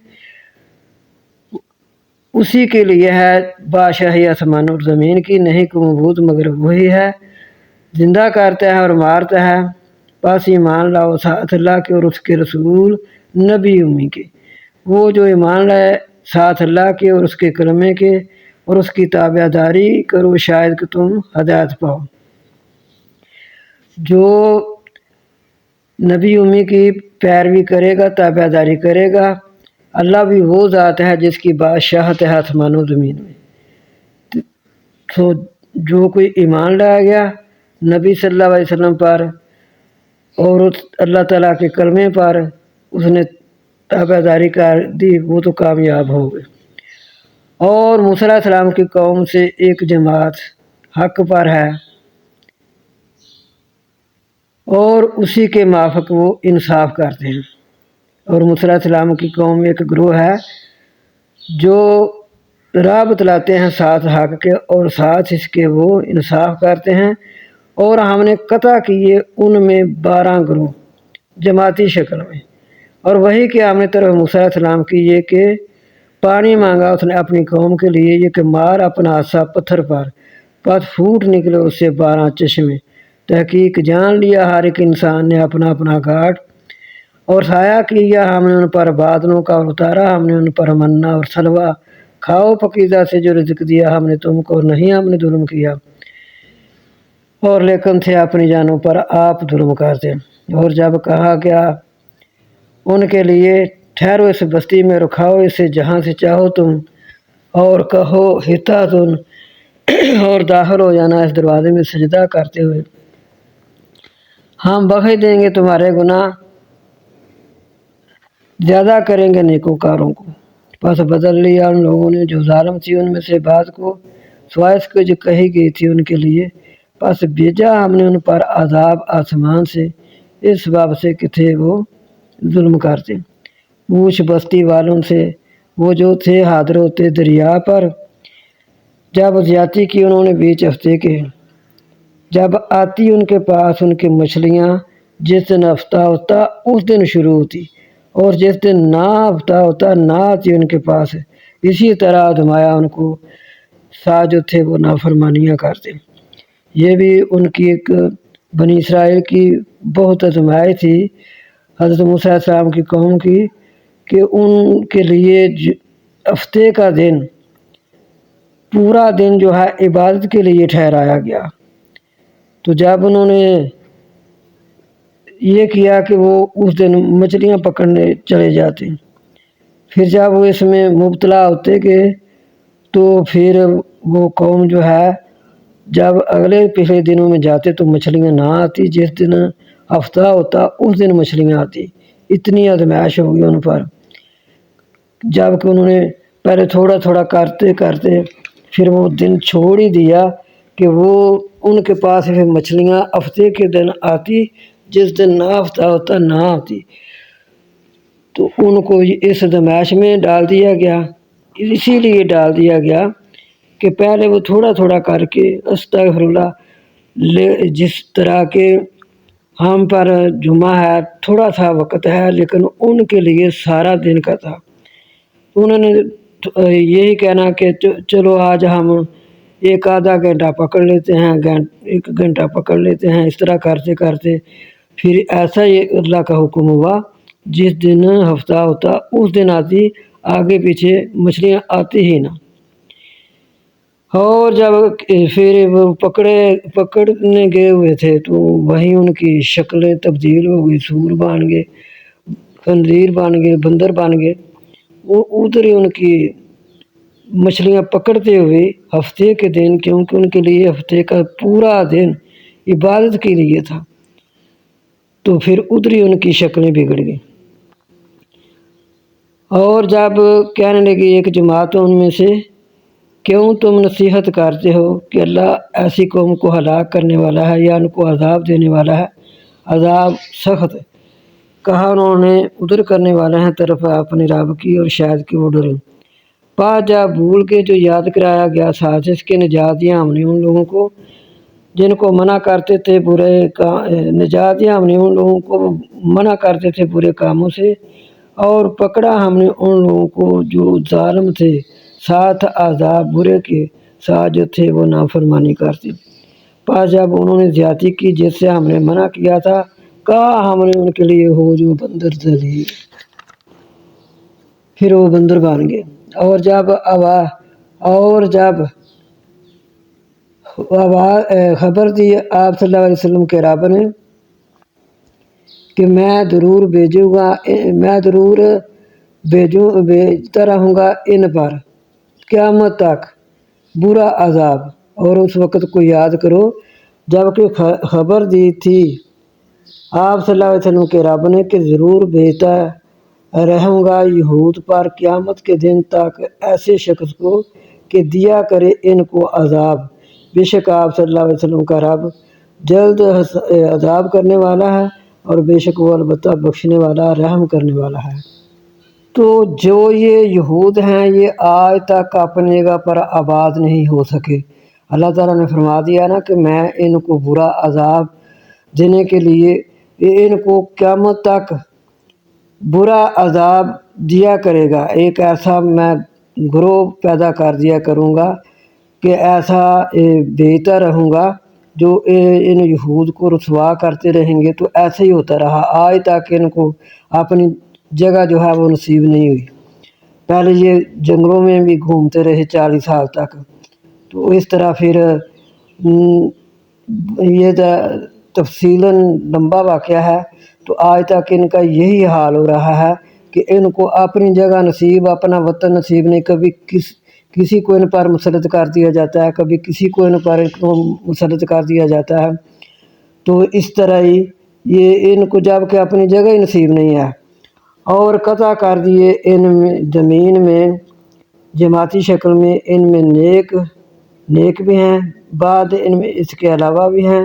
اسی کے لیے ہے بادشاہی آسمان اور زمین کی، نہیں کوئی معبود مگر وہی ہے، زندہ کرتا ہے اور مارتا ہے، بس ایمان لاؤ ساتھ اللہ کے اور اس کے رسول نبی امی کے، وہ جو ایمان لائے ساتھ اللہ کے اور اس کے کلمے کے اور اس کی تابع داری کرو شاید کہ تم ہدایت پاؤ۔ جو نبی امی کی پیروی کرے گا، تابع داری کرے گا، اللہ بھی وہ ذات ہے جس کی بادشاہت ہے آسمان و زمین میں، تو جو کوئی ایمان لایا گیا نبی صلی اللہ علیہ وسلم پر اور اللہ تعالیٰ کے کلمے پر اس نے تابع داری کر دی، وہ تو کامیاب ہو گئے۔ اور موسیٰ علیہ السلام کی قوم سے ایک جماعت حق پر ہے، اور اسی کے مافک وہ انصاف کرتے ہیں۔ اور موسیٰ علیہ السلام کی قوم ایک گروہ ہے جو راہ بتلاتے ہیں ساتھ حق کے اور ساتھ اس کے وہ انصاف کرتے ہیں، اور ہم نے قطع کیے ان میں 12 گروہ جماعتی شکل میں۔ اور وہی کہ ہم نے طرف موسیٰ علیہ السلام کی یہ کہ پانی مانگا اس نے اپنی قوم کے لیے، یہ کہ مار اپنا عصا پتھر پر، پس پھوٹ نکلے اس سے 12 چشمے۔ تحقیق جان لیا ہر ایک انسان نے اپنا اپنا گھاٹ، اور سایہ کیا ہم نے ان پر بادلوں کا، اور اتارا ہم نے ان پر منا اور سلوا۔ کھاؤ پکیزہ سے جو رزق دیا ہم نے تم کو، نہیں ہم نے ظلم کیا، اور لیکن تھے اپنی جانوں پر آپ ظلم کرتے۔ اور جب کہا گیا ان کے لیے ٹھہرو اس بستی میں، رکھاؤ اسے جہاں سے چاہو تم، اور کہو حطاتن، اور داخل ہو جانا اس دروازے میں سجدہ کرتے ہوئے، ہم بخش دیں گے تمہارے گناہ، زیادہ کریں گے نیکوکاروں کو۔ پس بدل لیا ان لوگوں نے جو ظالم تھی ان میں سے بات کو، سوائے اس کو جو کہی گئی تھی ان کے لیے، پس بھیجا ہم نے ان پر عذاب آسمان سے، اس باب سے کہ تھے وہ ظلم کرتے۔ پوچھ بستی والوں سے، وہ جو تھے حاضر ہوتے دریا پر، جب زیادتی کی انہوں نے بیچ ہفتے کے، جب آتی ان کے پاس ان کی مچھلیاں، جس دن ہفتہ ہوتا اس دن شروع ہوتی، اور جس دن نہ ہفتہ ہوتا نہ آتی ان کے پاس، اسی طرح آزمایا ان کو، ساتھ جو تھے وہ نافرمانیاں کرتے۔ یہ بھی ان کی ایک بنی اسرائیل کی بہت آزمائی تھی حضرت موسیٰ علیہ السلام کی قوم کی، کہ ان کے لیے ہفتے کا دن، پورا دن جو ہے عبادت کے لیے ٹھہرایا گیا۔ تو جب انہوں نے یہ کیا کہ وہ اس دن مچھلیاں پکڑنے چلے جاتے، پھر جب وہ اس میں مبتلا ہوتے کہ تو پھر وہ قوم جو ہے جب اگلے پچھلے دنوں میں جاتے تو مچھلیاں نہ آتی، جس دن ہفتہ ہوتا اس دن مچھلیاں آتی۔ اتنی آزمائش ہوگی ان پر، جب کہ انہوں نے پہلے تھوڑا تھوڑا کرتے کرتے پھر وہ دن چھوڑ ہی دیا کہ وہ ان کے پاس پھر مچھلیاں ہفتے کے دن آتی، جس دن نہ ہفتہ ہوتا نہ آتی۔ تو ان کو اس آزمائش میں ڈال دیا گیا، اسی لیے ڈال دیا گیا کہ پہلے وہ تھوڑا تھوڑا کر کے استغفر اللہ، جس طرح کے ہم پر جمعہ ہے تھوڑا سا وقت ہے، لیکن ان کے لیے سارا دن کا تھا۔ انہوں نے یہی کہنا کہ چلو آج ہم ایک آدھا گھنٹہ پکڑ لیتے ہیں، 1 گھنٹہ پکڑ لیتے ہیں، اس طرح کرتے کرتے پھر ایسا ہی اللہ کا حکم ہوا، جس دن ہفتہ ہوتا اس دن آتی، آگے پیچھے مچھلیاں آتی ہی نہ۔ اور جب پھر وہ پکڑنے گئے ہوئے تھے تو وہیں ان کی شکلیں تبدیل ہو گئی، سور بن گئے، خنزیر بن گئے، بندر بن گئے۔ وہ ادھر ہی ان کی مچھلیاں پکڑتے ہوئے ہفتے کے دن، کیونکہ ان کے لیے ہفتے کا پورا دن عبادت کے لیے تھا، تو پھر ادھر ہی ان کی شکلیں بگڑ گئیں۔ اور جب کہنے لگی ایک جماعت ان میں سے، کیوں تم نصیحت کرتے ہو کہ اللہ ایسی قوم کو ہلاک کرنے والا ہے یا ان کو عذاب دینے والا ہے، عذاب سخت۔ کہا انہوں نے ادھر کرنے والے ہیں طرف اپنے رب کی، اور شاید کہ وہ ڈریں۔ پس جب بھول کے جو یاد کرایا گیا سازش کے، نجات دیا ہم نے ان لوگوں کو جن کو منع کرتے تھے برے نجات دیا ہم نے ان لوگوں کو منع کرتے تھے برے کاموں سے، اور پکڑا ہم نے ان لوگوں کو جو ظالم تھے ساتھ عذاب برے کے ساتھ جو تھے وہ نافرمانی کرتے۔ پس جب انہوں نے زیادتی کی جس سے ہم نے منع کیا تھا، کہا ہم نے ان کے لیے ہو جو بندر ذلیل، پھر وہ بندر بن گئے۔ اور جب خبر دی آپ صلی اللہ علیہ وسلم کے رب نے کہ میں ضرور بھیجتا رہوں گا ان پر قیامت تک برا عذاب، اور اس وقت کو یاد کرو جب کہ خبر دی تھی آپ صلی اللہ علیہ وسلم کے رب نے کہ ضرور بھیجتا رہوں گا یہود پر قیامت کے دن تک ایسے شخص کو کہ دیا کرے ان کو عذاب، بے شک آپ صلی اللہ علیہ وسلم کا رب جلد عذاب کرنے والا ہے، اور بے شک وہ البتہ بخشنے والا رحم کرنے والا ہے۔ تو جو یہ یہود ہیں یہ آج تک اپنی جگہ پر آباد نہیں ہو سکے۔ اللہ تعالیٰ نے فرما دیا نا کہ میں ان کو برا عذاب دینے کے لیے ان کو قیامت تک برا عذاب دیا کرے گا۔ ایک ایسا میں گروہ پیدا کر دیا کروں گا کہ ایسا بھیجتا رہوں گا جو ان یہود کو رسوا کرتے رہیں گے۔ تو ایسے ہی ہوتا رہا آج تک ان کو اپنی جگہ جو ہے وہ نصیب نہیں ہوئی۔ پہلے یہ جنگلوں میں بھی گھومتے رہے 40 سال تک، تو اس طرح پھر یہ تفصیلاً لمبا واقعہ ہے۔ تو آج تک ان کا یہی حال ہو رہا ہے کہ ان کو اپنی جگہ نصیب، اپنا وطن نصیب نہیں، کبھی کسی کو ان پر مسلط کر دیا جاتا ہے، کبھی کسی کو ان پر مسلط کر دیا جاتا ہے۔ تو اس طرح ہی یہ ان کو جب کہ اپنی جگہ ہی نصیب نہیں ہے، اور قطع کر دیے ان میں زمین میں جماعتی شکل میں، ان میں نیک بھی ہیں، بعد ان میں اس کے علاوہ بھی ہیں،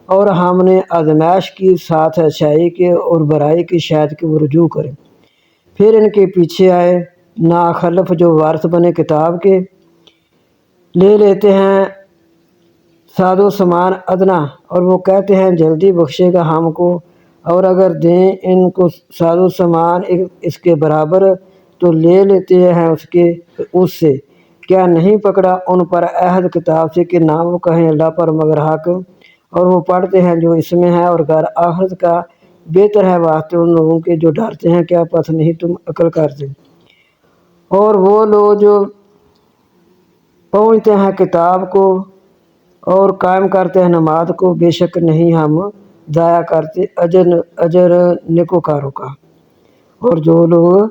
اور ہم نے آزمائش کی ساتھ اچھائی کے اور برائی کی شاید کہ وہ رجوع کریں۔ پھر ان کے پیچھے آئے ناخلف جو وارث بنے کتاب کے، لے لیتے ہیں ساد و سامان ادنا، اور وہ کہتے ہیں جلدی بخشے گا ہم کو، اور اگر دیں ان کو ساد و سامان اس کے برابر تو لے لیتے ہیں اس سے۔ کیا نہیں پکڑا ان پر عہد کتاب سے کہ نہ وہ کہیں اللہ پر مگر حق، اور وہ پڑھتے ہیں جو اس میں ہے، اور گھر آخرت کا بہتر ہے واسطے ان لوگوں کے جو ڈرتے ہیں۔ کیا پس نہیں تم عقل کرتے؟ اور وہ لوگ جو پہنچتے ہیں کتاب کو اور قائم کرتے ہیں نماز کو، بے شک نہیں ہم ضائع کرتے اجر نیکوکاروں کا۔ اور جو لوگ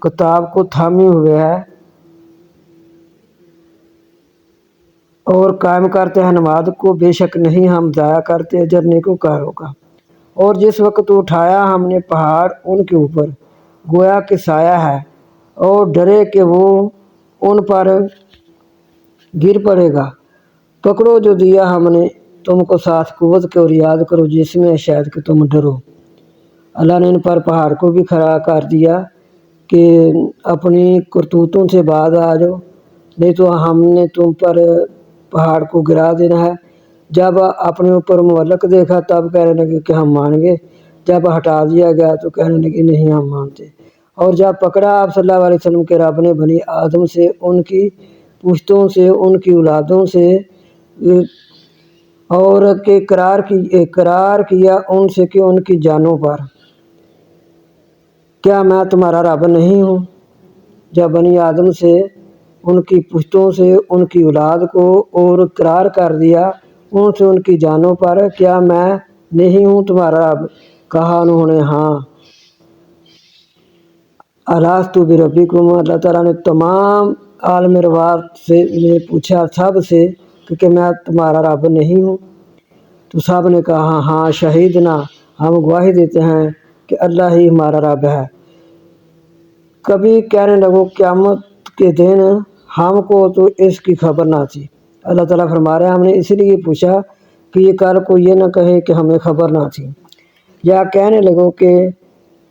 کتاب کو تھامے ہوئے ہیں اور قائم کرتے ہیں نماز کو، بے شک نہیں ہم ضائع کرتے اجر نیکوکاروں کا۔ اور جس وقت اٹھایا ہم نے پہاڑ ان کے اوپر گویا کہ سایہ ہے، اور ڈرے کہ وہ ان پر گر پڑے گا، پکڑو جو دیا ہم نے تم کو ساتھ قوت کے، اور یاد کرو جس میں شاید کہ تم ڈرو۔ اللہ نے ان پر پہاڑ کو بھی کھڑا کر دیا کہ اپنی کرتوتوں سے باز آ جاؤ، نہیں تو ہم نے تم پر پہاڑ کو گرا دینا ہے۔ جب اپنے اوپر معلق دیکھا تب کہنے لگے کہ ہم مان گے، جب ہٹا دیا گیا تو کہنے لگے نہیں ہم مانتے۔ اور جب پکڑا آپ صلی اللہ علیہ وسلم کے رب نے بنی آدم سے، ان کی پشتوں سے، ان کی اولادوں سے، اور کہ اقرار کیا ان سے کہ ان کی جانوں پر، کیا میں تمہارا رب نہیں ہوں؟ جب بنی آدم سے، ان کی پشتوں سے، ان کی اولاد کو، اور اقرار کر دیا ان سے ان کی جانوں پر، کیا میں نہیں ہوں تمہارا رب؟ کہا انہوں نے ہاں۔ الستو بربکم، اللہ تعالیٰ نے تمام عالم روات سے نے پوچھا سب سے کہ میں تمہارا رب نہیں ہوں؟ تو سب نے کہا ہاں شہیدنا، ہم گواہی دیتے ہیں کہ اللہ ہی ہمارا رب ہے۔ کبھی کہنے لگو قیامت کے دن ہم کو تو اس کی خبر نہ تھی۔ اللہ تعالیٰ فرما رہے ہیں ہم نے اس لیے پوچھا کہ یہ کل کو یہ نہ کہے کہ ہمیں خبر نہ تھی، یا کہنے لگو کہ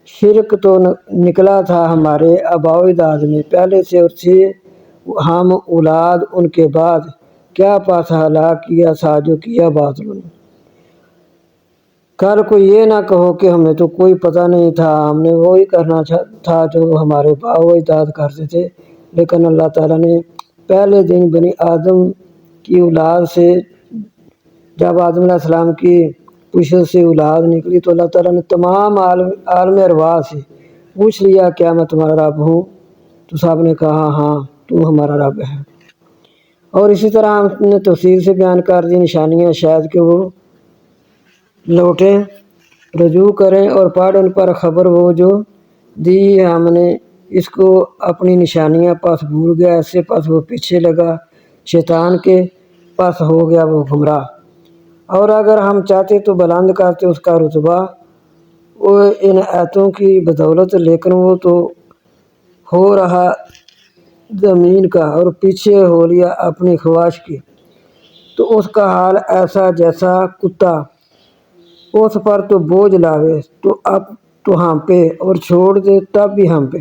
شرک تو نکلا تھا ہمارے آباء و اجداد میں پہلے سے، اور سے ہم اولاد ان کے بعد، کیا پاس ہلاک کیا سا جو کیا باطل نے۔ کل کو یہ نہ کہو کہ ہمیں تو کوئی پتہ نہیں تھا، ہم نے وہی کرنا تھا جو ہمارے آباء و اجداد کرتے تھے۔ لیکن اللہ تعالیٰ نے پہلے دن بنی آدم کی اولاد سے، جب آدم علیہ السلام کی پشت سے اولاد نکلی تو اللہ تعالیٰ نے تمام عالم ارواح سے پوچھ لیا کیا میں تمہارا رب ہوں؟ تو سب نے کہا ہاں تو ہمارا رب ہے۔ اور اسی طرح ہم نے تفصیل سے بیان کر دی نشانیاں، شاید کہ وہ لوٹیں، رجوع کریں، اور پڑھ ان پر خبر وہ جو دی ہم نے اس کو اپنی نشانیاں، پس بھول گیا ایسے، پس وہ پیچھے لگا شیطان کے، پس ہو گیا وہ گمراہ۔ اور اگر ہم چاہتے تو بلند کرتے اس کا رتبہ وہ ان آیتوں کی بدولت، لیکن وہ تو ہو رہا زمین کا، اور پیچھے ہو لیا اپنی خواہش کی۔ تو اس کا حال ایسا جیسا کتا، اس پر تو بوجھ لاوے تو اب تو ہم پہ اور چھوڑ دے تب بھی ہم پہ۔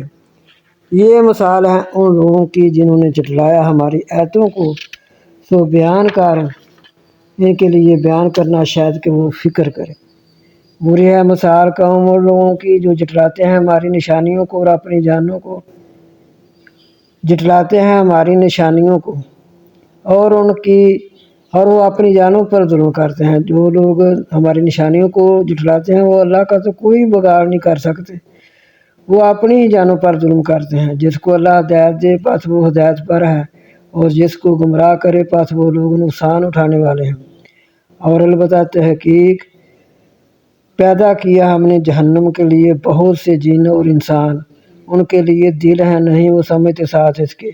یہ مثال ہے ان لوگوں کی جنہوں نے جھٹلایا ہماری آیتوں کو، سو بیان کر ان کے لیے بیان کرنا شاید کہ وہ فکر کرے۔ بری ہے مثال قوم اور لوگوں کی جو جھٹلاتے ہیں ہماری نشانیوں کو اور اپنی جانوں کو، جھٹلاتے ہیں ہماری نشانیوں کو اور وہ اپنی جانوں پر ظلم کرتے ہیں۔ جو لوگ ہماری نشانیوں کو جھٹلاتے ہیں وہ اللہ کا تو کوئی بگاڑ نہیں کر سکتے، وہ اپنی ہی جانوں پر ظلم کرتے ہیں۔ جس کو اللہ ہدایت دے پس وہ ہدایت پر ہے، اور جس کو گمراہ کرے پس وہ لوگ نقصان اٹھانے والے ہیں۔ اور البتہ تحقیق پیدا کیا ہم نے جہنم کے لیے بہت سے جن اور انسان، ان کے لیے دل ہیں نہیں وہ سمجھتے ساتھ اس کے،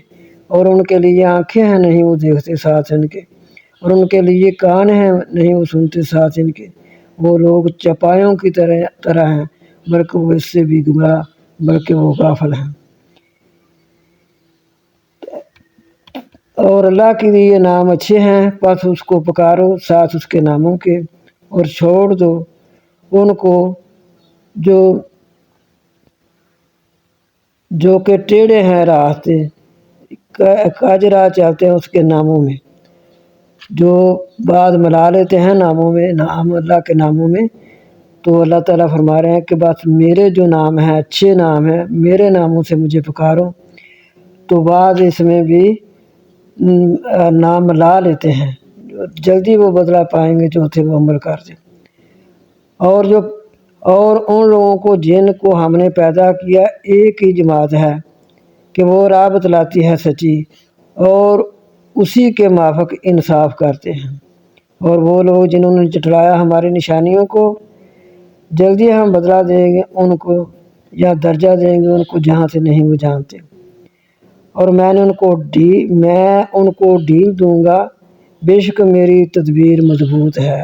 اور ان کے لیے آنکھیں ہیں نہیں وہ دیکھتے ساتھ ان کے، اور ان کے لیے کان ہیں نہیں وہ سنتے ساتھ ان کے۔ وہ لوگ چپائوں کی طرح ہیں، بلکہ وہ اس سے بھی گمراہ، بلکہ وہ غافل ہیں۔ اور اللہ کے لیے نام اچھے ہیں، پس اس کو پکارو ساتھ اس کے ناموں کے، اور چھوڑ دو ان کو جو کہ ٹیڑھے ہیں راستے، کج راہ چلتے ہیں اس کے ناموں میں، جو بعد ملا لیتے ہیں ناموں میں، نام اللہ کے ناموں میں۔ تو اللہ تعالیٰ فرما رہے ہیں کہ بس میرے جو نام ہیں اچھے نام ہیں، میرے ناموں سے مجھے پکارو، تو بعد اس میں بھی نام لا لیتے ہیں، جلدی وہ بدلہ پائیں گے جو تھے وہ عمل کر دیں۔ اور ان لوگوں کو جن کو ہم نے پیدا کیا ایک ہی جماعت ہے کہ وہ راہ بتلاتی ہے سچی، اور اسی کے موافق انصاف کرتے ہیں۔ اور وہ لوگ جنہوں نے جھٹلایا ہماری نشانیوں کو، جلدی ہم بدلہ دیں گے ان کو، یا درجہ دیں گے ان کو جہاں سے نہیں وہ جانتے، اور میں ان کو ڈھیل دوں گا، بے شک میری تدبیر مضبوط ہے۔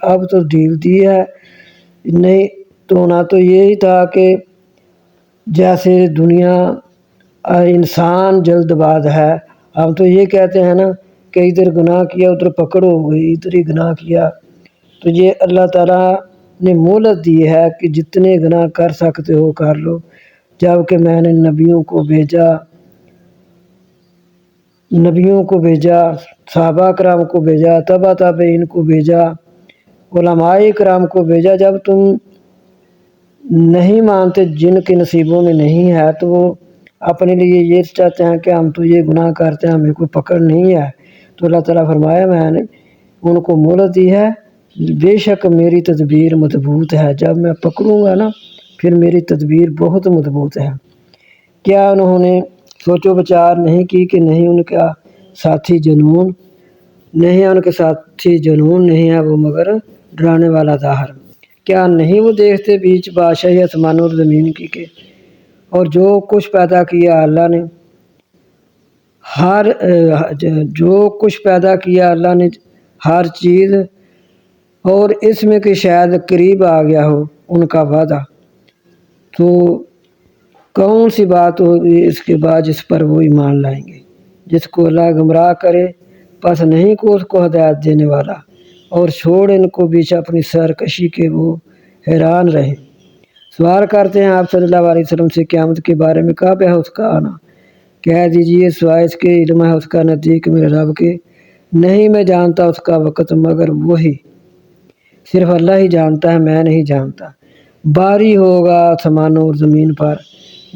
اب تو ڈھیل دی ہے، نہیں تو نہ تو یہی تھا کہ جیسے دنیا انسان جلد باز ہے، ہم تو یہ کہتے ہیں نا کہ ادھر گناہ کیا ادھر پکڑ ہو گئی، ادھر ہی گناہ کیا، تو یہ اللہ تعالیٰ نے مہلت دی ہے کہ جتنے گناہ کر سکتے ہو کر لو، جب کہ میں نے نبیوں کو بھیجا، صحابہ کرام کو بھیجا، تبع تابعین کو بھیجا، علماء کرام کو بھیجا۔ جب تم نہیں مانتے، جن کے نصیبوں میں نہیں ہے، تو وہ اپنے لیے یہ چاہتے ہیں کہ ہم تو یہ گناہ کرتے ہیں، ہمیں کوئی پکڑ نہیں ہے۔ تو اللہ تعالیٰ فرمایا میں نے ان کو مہلت دی ہے، بے شک میری تدبیر مضبوط ہے، جب میں پکڑوں گا نا پھر میری تدبیر بہت مضبوط ہے۔ کیا انہوں نے سوچ و بچار نہیں کی کہ نہیں ان کے ساتھی جنون نہیں ہے وہ مگر ڈرانے والا ظاہر۔ کیا نہیں وہ دیکھتے بیچ بادشاہی آسمان اور زمین کی کہ اور جو کچھ پیدا کیا اللہ نے ہر چیز، اور اس میں کہ شاید قریب آ گیا ہو ان کا وعدہ، تو کون سی بات ہوگی اس کے بعد جس پر وہ ایمان لائیں گے۔ جس کو اللہ گمراہ کرے پس نہیں کو اس کو ہدایت دینے والا، اور چھوڑ ان کو بیچ اپنی سرکشی کے وہ حیران رہیں۔ سوال کرتے ہیں آپ صلی اللہ علیہ وسلم سے قیامت کے بارے میں، کب ہے اس کا آنا؟ کہہ دیجئے سوائے اس کے علم ہے اس کا نزدیک میرے رب کے، نہیں میں جانتا اس کا وقت مگر وہی، صرف اللہ ہی جانتا ہے، میں نہیں جانتا۔ باری ہوگا آسمانوں اور زمین پر،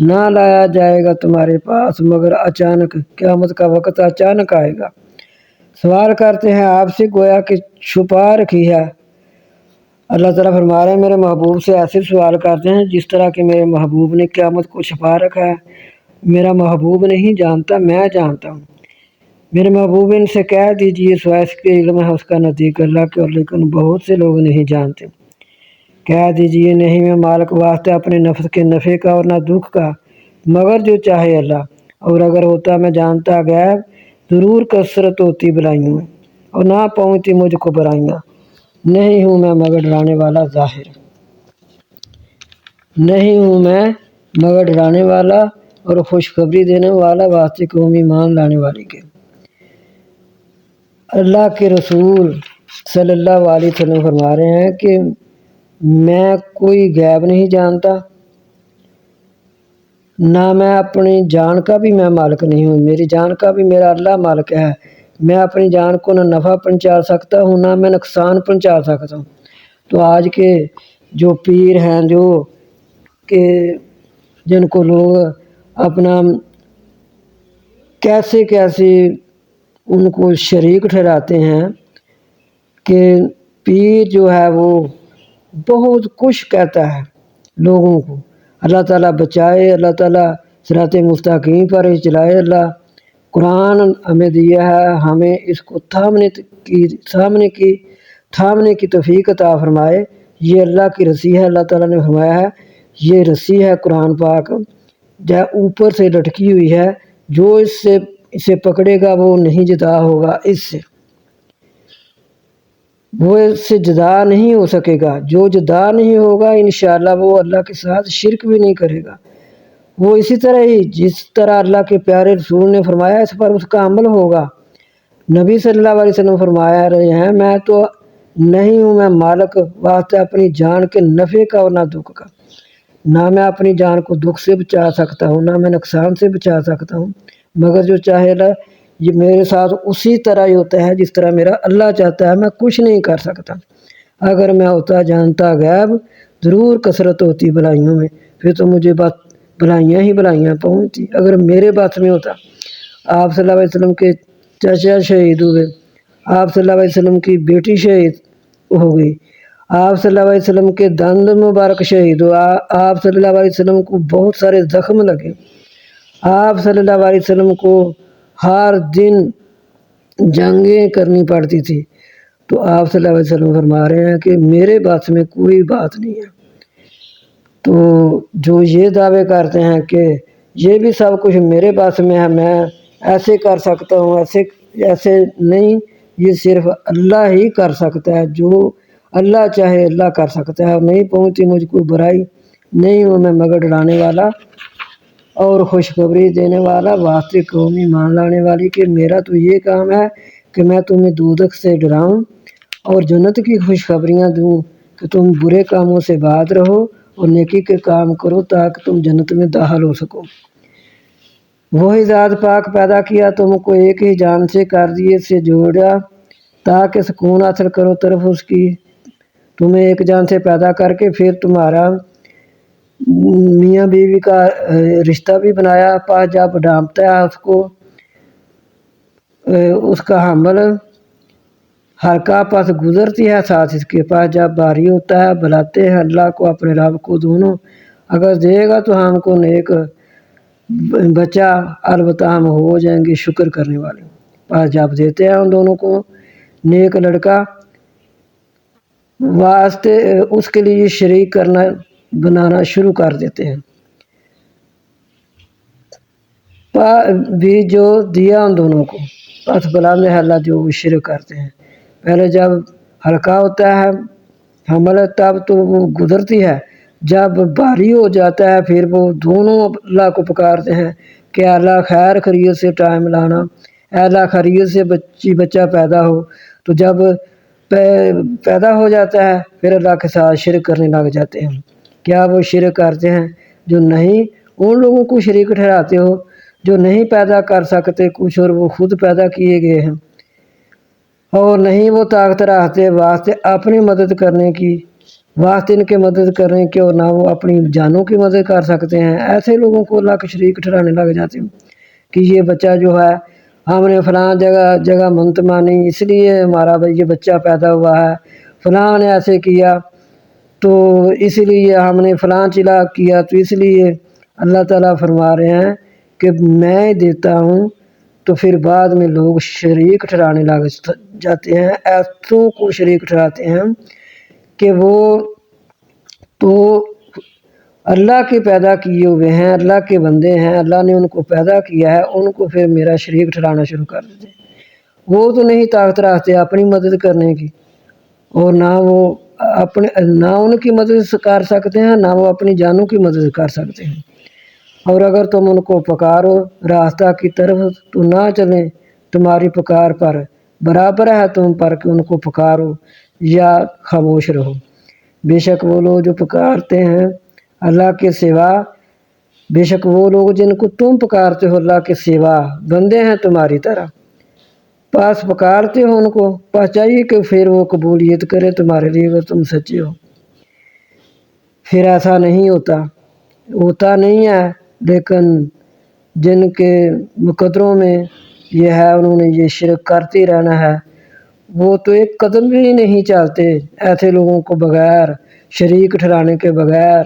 نہ لایا جائے گا تمہارے پاس مگر اچانک، قیامت کا وقت اچانک آئے گا۔ سوال کرتے ہیں آپ سے گویا کہ چھپا رکھی ہے۔ اللہ تعالیٰ فرما رہے ہیں میرے محبوب سے ایسے سوال کرتے ہیں جس طرح کہ میرے محبوب نے قیامت کو چھپا رکھا ہے۔ میرا محبوب نہیں جانتا، میں جانتا ہوں۔ میرے محبوب ان سے کہہ دیجئے سوائے اس کے علم ہے اس کا نزدیک اللہ کے، اور لیکن بہت سے لوگ نہیں جانتے۔ کہہ دیجئے نہیں میں مالک واسطے اپنے نفس کے نفع کا اور نہ دکھ کا، مگر جو چاہے اللہ، اور اگر ہوتا میں جانتا غیب، ضرور کثرت ہوتی بلائیوں میں، اور نہ پہنچتی مجھ کو برائیاں۔ نہیں ہوں میں مگر ڈرانے والا ظاہر، نہیں ہوں میں مگر ڈرانے والا اور خوشخبری دینے والا واسطے قوم ایمان لانے والے کے۔ اللہ کے رسول صلی اللہ علیہ وسلم فرما رہے ہیں کہ میں کوئی غیب نہیں جانتا، نہ میں اپنی جان کا بھی میں مالک نہیں ہوں، میری جان کا بھی میرا اللہ مالک ہے۔ میں اپنی جان کو نہ نفع پہنچا سکتا ہوں نہ میں نقصان پہنچا سکتا ہوں۔ تو آج کے جو پیر ہیں جو کہ جن کو لوگ اپنا کیسے ان کو شریک ٹھہراتے ہیں کہ پیر جو ہے وہ بہت کچھ کہتا ہے لوگوں کو، اللہ تعالیٰ بچائے، اللہ تعالیٰ صراط مستقیم پر چلائے۔ اللہ قرآن ہمیں دیا ہے، ہمیں اس کو تھامنے کی توفیق عطا فرمائے۔ یہ اللہ کی رسی ہے، اللہ تعالیٰ نے فرمایا ہے یہ رسی ہے قرآن پاک جو اوپر سے لٹکی ہوئی ہے، جو اسے پکڑے گا وہ نہیں جدا ہوگا، وہ اس سے جدا نہیں ہو سکے گا۔ جو جدا نہیں ہوگا انشاءاللہ وہ اللہ کے ساتھ شرک بھی نہیں کرے گا۔ وہ اسی طرح ہی جس طرح اللہ کے پیارے رسول نے فرمایا اس پر اس کا عمل ہوگا۔ نبی صلی اللہ علیہ وسلم فرمایا رہے ہیں میں تو نہیں ہوں میں مالک واسطے اپنی جان کے نفع کا اور نہ دکھ کا، نہ میں اپنی جان کو دکھ سے بچا سکتا ہوں نہ میں نقصان سے بچا سکتا ہوں، مگر جو چاہے اللہ یہ میرے ساتھ اسی طرح ہی ہوتا ہے جس طرح میرا اللہ چاہتا ہے۔ میں کچھ نہیں کر سکتا، اگر میں ہوتا جانتا غیب ضرور کثرت ہوتی بھلائیوں میں، پھر تو مجھے بھلائیاں ہی بھلائیاں پہنچتی۔ اگر میرے بس میں ہوتا، آپ صلی اللہ علیہ وسلم کے چچا شہید ہوئے، آپ صلی اللہ علیہ وسلم کی بیٹی شہید ہو گئی، آپ صلی اللہ علیہ وسلم کے دند مبارک شہید ہوا، آپ صلی اللہ علیہ وسلم کو بہت سارے زخم لگے، آپ صلی اللہ علیہ وسلم کو ہر دن جنگیں کرنی پڑتی تھی، تو آپ صلی اللہ علیہ وسلم فرما رہے ہیں کہ میرے بس میں کوئی بات نہیں ہے۔ تو جو یہ دعوے کرتے ہیں کہ یہ بھی سب کچھ میرے بس میں ہے، میں ایسے کر سکتا ہوں، ایسے نہیں، یہ صرف اللہ ہی کر سکتا ہے، جو اللہ چاہے اللہ کر سکتا ہے۔ اور نہیں پہنچتی مجھ کو برائی، نہیں ہوں میں مگر ڈرانے والا اور خوشخبری دینے والا واسطے قومی مان لانے والی کہ میرا تو یہ کام ہے کہ میں تمہیں دوزخ سے ڈراؤں اور جنت کی خوشخبریاں دوں کہ تم برے کاموں سے باز رہو اور نیکی کے کام کرو تاکہ تم جنت میں داخل ہو سکو۔ وہی ذات پاک پیدا کیا تم کو ایک ہی جان سے کر دیے سے جوڑا تاکہ سکون حاصل کرو طرف اس کی، تمہیں ایک جان سے پیدا کر کے پھر تمہارا میاں بیوی کا رشتہ بھی بنایا، پاس جب ڈھانپتا ہے اس کو اس کا حمل ہلکا پس گزرتی ہے ساتھ اس کے پاس جب بھاری ہوتا ہے، بلاتے ہیں اللہ کو اپنے رب کو دونوں، اگر دے گا تو ہم کو نیک بچہ البتہ ہم ہو جائیں گے شکر کرنے والے۔ پاس جب دیتے ہیں ان دونوں کو نیک لڑکا واسطے اس کے لیے شریک بنانا شروع کر دیتے ہیں، بھی جو دیا ان دونوں کو پس بلا میں اللہ جو وہ شرک کرتے ہیں۔ پہلے جب ہلکا ہوتا ہے حمل تب تو وہ گزرتی ہے، جب بھاری ہو جاتا ہے پھر وہ دونوں اللہ کو پکارتے ہیں کہ اللہ خیر خیریت سے ٹائم لانا، اے اللہ خیریت سے بچہ پیدا ہو۔ تو جب پیدا ہو جاتا ہے پھر اللہ کے ساتھ شرک کرنے لگ جاتے ہیں۔ کیا وہ شرک کرتے ہیں جو نہیں ان لوگوں کو شریک ٹھہراتے ہو جو نہیں پیدا کر سکتے کچھ اور وہ خود پیدا کیے گئے ہیں، اور نہیں وہ طاقت رکھتے واسطے اپنی مدد کرنے کی، واسطے ان کے مدد کرنے کے، اور نہ وہ اپنی جانوں کی مدد کر سکتے ہیں۔ ایسے لوگوں کو اللہ کے شریک ٹھہرانے لگ جاتے ہیں کہ یہ بچہ جو ہے ہم نے فلاں جگہ منت مانی اس لیے ہمارا یہ بچہ پیدا ہوا ہے، فلاں نے ایسے کیا تو اس لیے ہم نے فلاں چلا کیا، تو اس لیے اللہ تعالیٰ فرما رہے ہیں کہ میں دیتا ہوں، تو پھر بعد میں لوگ شریک ٹھہرانے لگ جاتے ہیں، ایسوں کو شریک ٹھہراتے ہیں کہ وہ تو اللہ کے پیدا کیے ہوئے ہیں، اللہ کے بندے ہیں، اللہ نے ان کو پیدا کیا ہے، ان کو پھر میرا شریک ٹھہرانا شروع کر دیتے ہیں۔ وہ تو نہیں طاقت رکھتے اپنی مدد کرنے کی، اور نہ ان کی مدد کر سکتے ہیں نہ وہ اپنی جانوں کی مدد کر سکتے ہیں۔ اور اگر تم ان کو پکارو راستہ کی طرف تو نہ چلیں تمہاری پکار پر، برابر ہے تم پر کہ ان کو پکارو یا خاموش رہو۔ بے شک وہ لوگ جو پکارتے ہیں اللہ کے سوا، بے شک وہ لوگ جن کو تم پکارتے ہو اللہ کے سوا بندے ہیں تمہاری طرح، پاس پکارتے ہو ان کو، پاس چاہیے کہ پھر وہ قبولیت کرے تمہارے لیے اگر تم سچے ہو۔ پھر ایسا نہیں ہوتا نہیں ہے، لیکن جن کے مقدروں میں یہ ہے انہوں نے یہ شرک کرتے رہنا ہے، وہ تو ایک قدم بھی نہیں چلتے۔ ایسے لوگوں کو بغیر شریک ٹھہرانے کے بغیر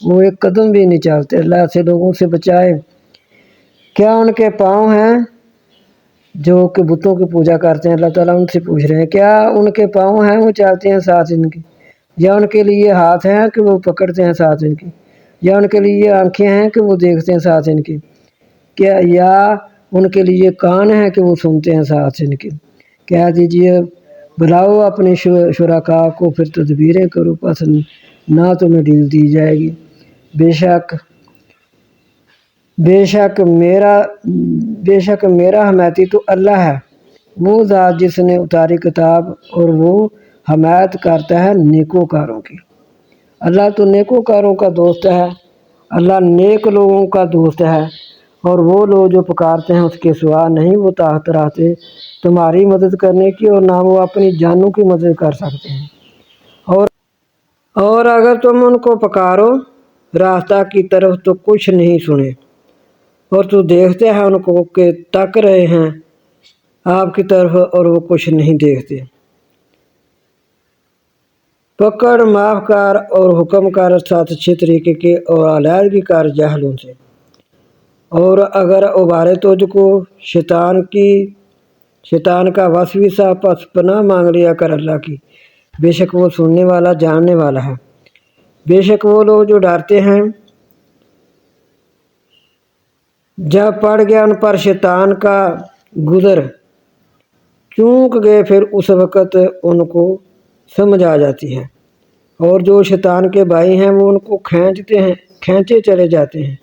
وہ ایک قدم بھی نہیں چلتے۔ اللہ ایسے لوگوں سے بچائے۔ کیا ان کے پاؤں ہیں جو کہ بتوں کی پوجا کرتے ہیں؟ اللہ تعالیٰ ان سے پوچھ رہے ہیں کیا ان کے پاؤں ہیں وہ چلتے ہیں ساتھ ان کے، یا ان کے لیے ہاتھ ہیں کہ وہ پکڑتے ہیں ساتھ ان کے، یا ان کے لیے آنکھیں ہیں کہ وہ دیکھتے ہیں ساتھ ان کی، کیا یا ان کے لیے کان ہیں کہ وہ سنتے ہیں ساتھ ان کی؟ کہہ دیجئے بلاؤ اپنے شرکاء کو پھر تدبیریں کرو، پس نہ تمہیں ڈیل دی جائے گی۔ بے شک میرا حمایتی تو اللہ ہے، وہ ذات جس نے اتاری کتاب، اور وہ حمایت کرتا ہے نیکوکاروں کی۔ اللہ تو نیکوکاروں کا دوست ہے، اللہ نیک لوگوں کا دوست ہے، اور وہ لوگ جو پکارتے ہیں اس کے سوا نہیں وہ طاقت رکھتے تمہاری مدد کرنے کی، اور نہ وہ اپنی جانوں کی مدد کر سکتے ہیں۔ اور اگر تم ان کو پکارو راستہ کی طرف تو کچھ نہیں سنے، اور تو دیکھتے ہیں ان کو کہ تک رہے ہیں آپ کی طرف اور وہ کچھ نہیں دیکھتے۔ پکڑ، معاف کر اور حکم کر ساتھ اچھے طریقے کے، اور علیحدگی کر جاہلوں سے۔ اور اگر ابھارے تجھ کو شیطان کا وسوسہ، پس پناہ مانگ لیا کر اللہ کی، بے شک وہ سننے والا جاننے والا ہے۔ بے شک وہ لوگ جو ڈرتے ہیں جب پڑ گیا ان پر شیطان کا گزر، چونک گئے پھر اس وقت ان کو سمجھ آ جاتی ہے، اور جو شیطان کے بھائی ہیں وہ ان کو کھینچے چلے جاتے ہیں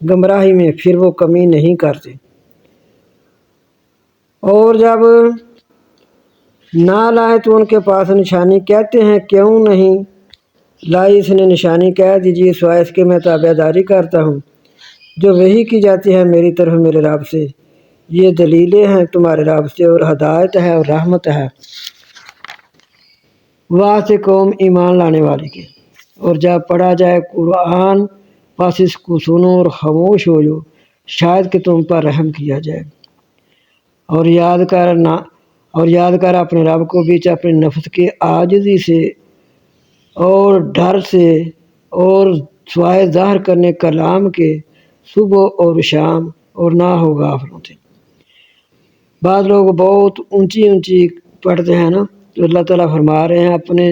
گمراہی میں، پھر وہ کمی نہیں کرتے۔ اور جب نہ لائے تو ان کے پاس نشانی، کہتے ہیں کیوں نہیں لائی اس نے نشانی؟ کہہ دیجیے سوائے اس کے میں تابع داری کرتا ہوں جو وحی کی جاتی ہے میری طرف میرے رب سے، یہ دلیلیں ہیں تمہارے رب سے، اور ہدایت ہے اور رحمت ہے واسطے قوم ایمان لانے والے کے۔ اور جب پڑھا جائے قرآن پس اس کو سنو اور خاموش ہو جاؤ، شاید کہ تم پر رحم کیا جائے۔ اور یاد کر اپنے رب کو بیچ اپنے نفس کے عاجزی سے اور ڈر سے، اور سوائے ظاہر کرنے کلام کے صبح اور شام، اور نہ ہو غافلوں سے۔ بعض لوگ بہت اونچی پڑھتے ہیں نا، تو اللہ تعالیٰ فرما رہے ہیں اپنے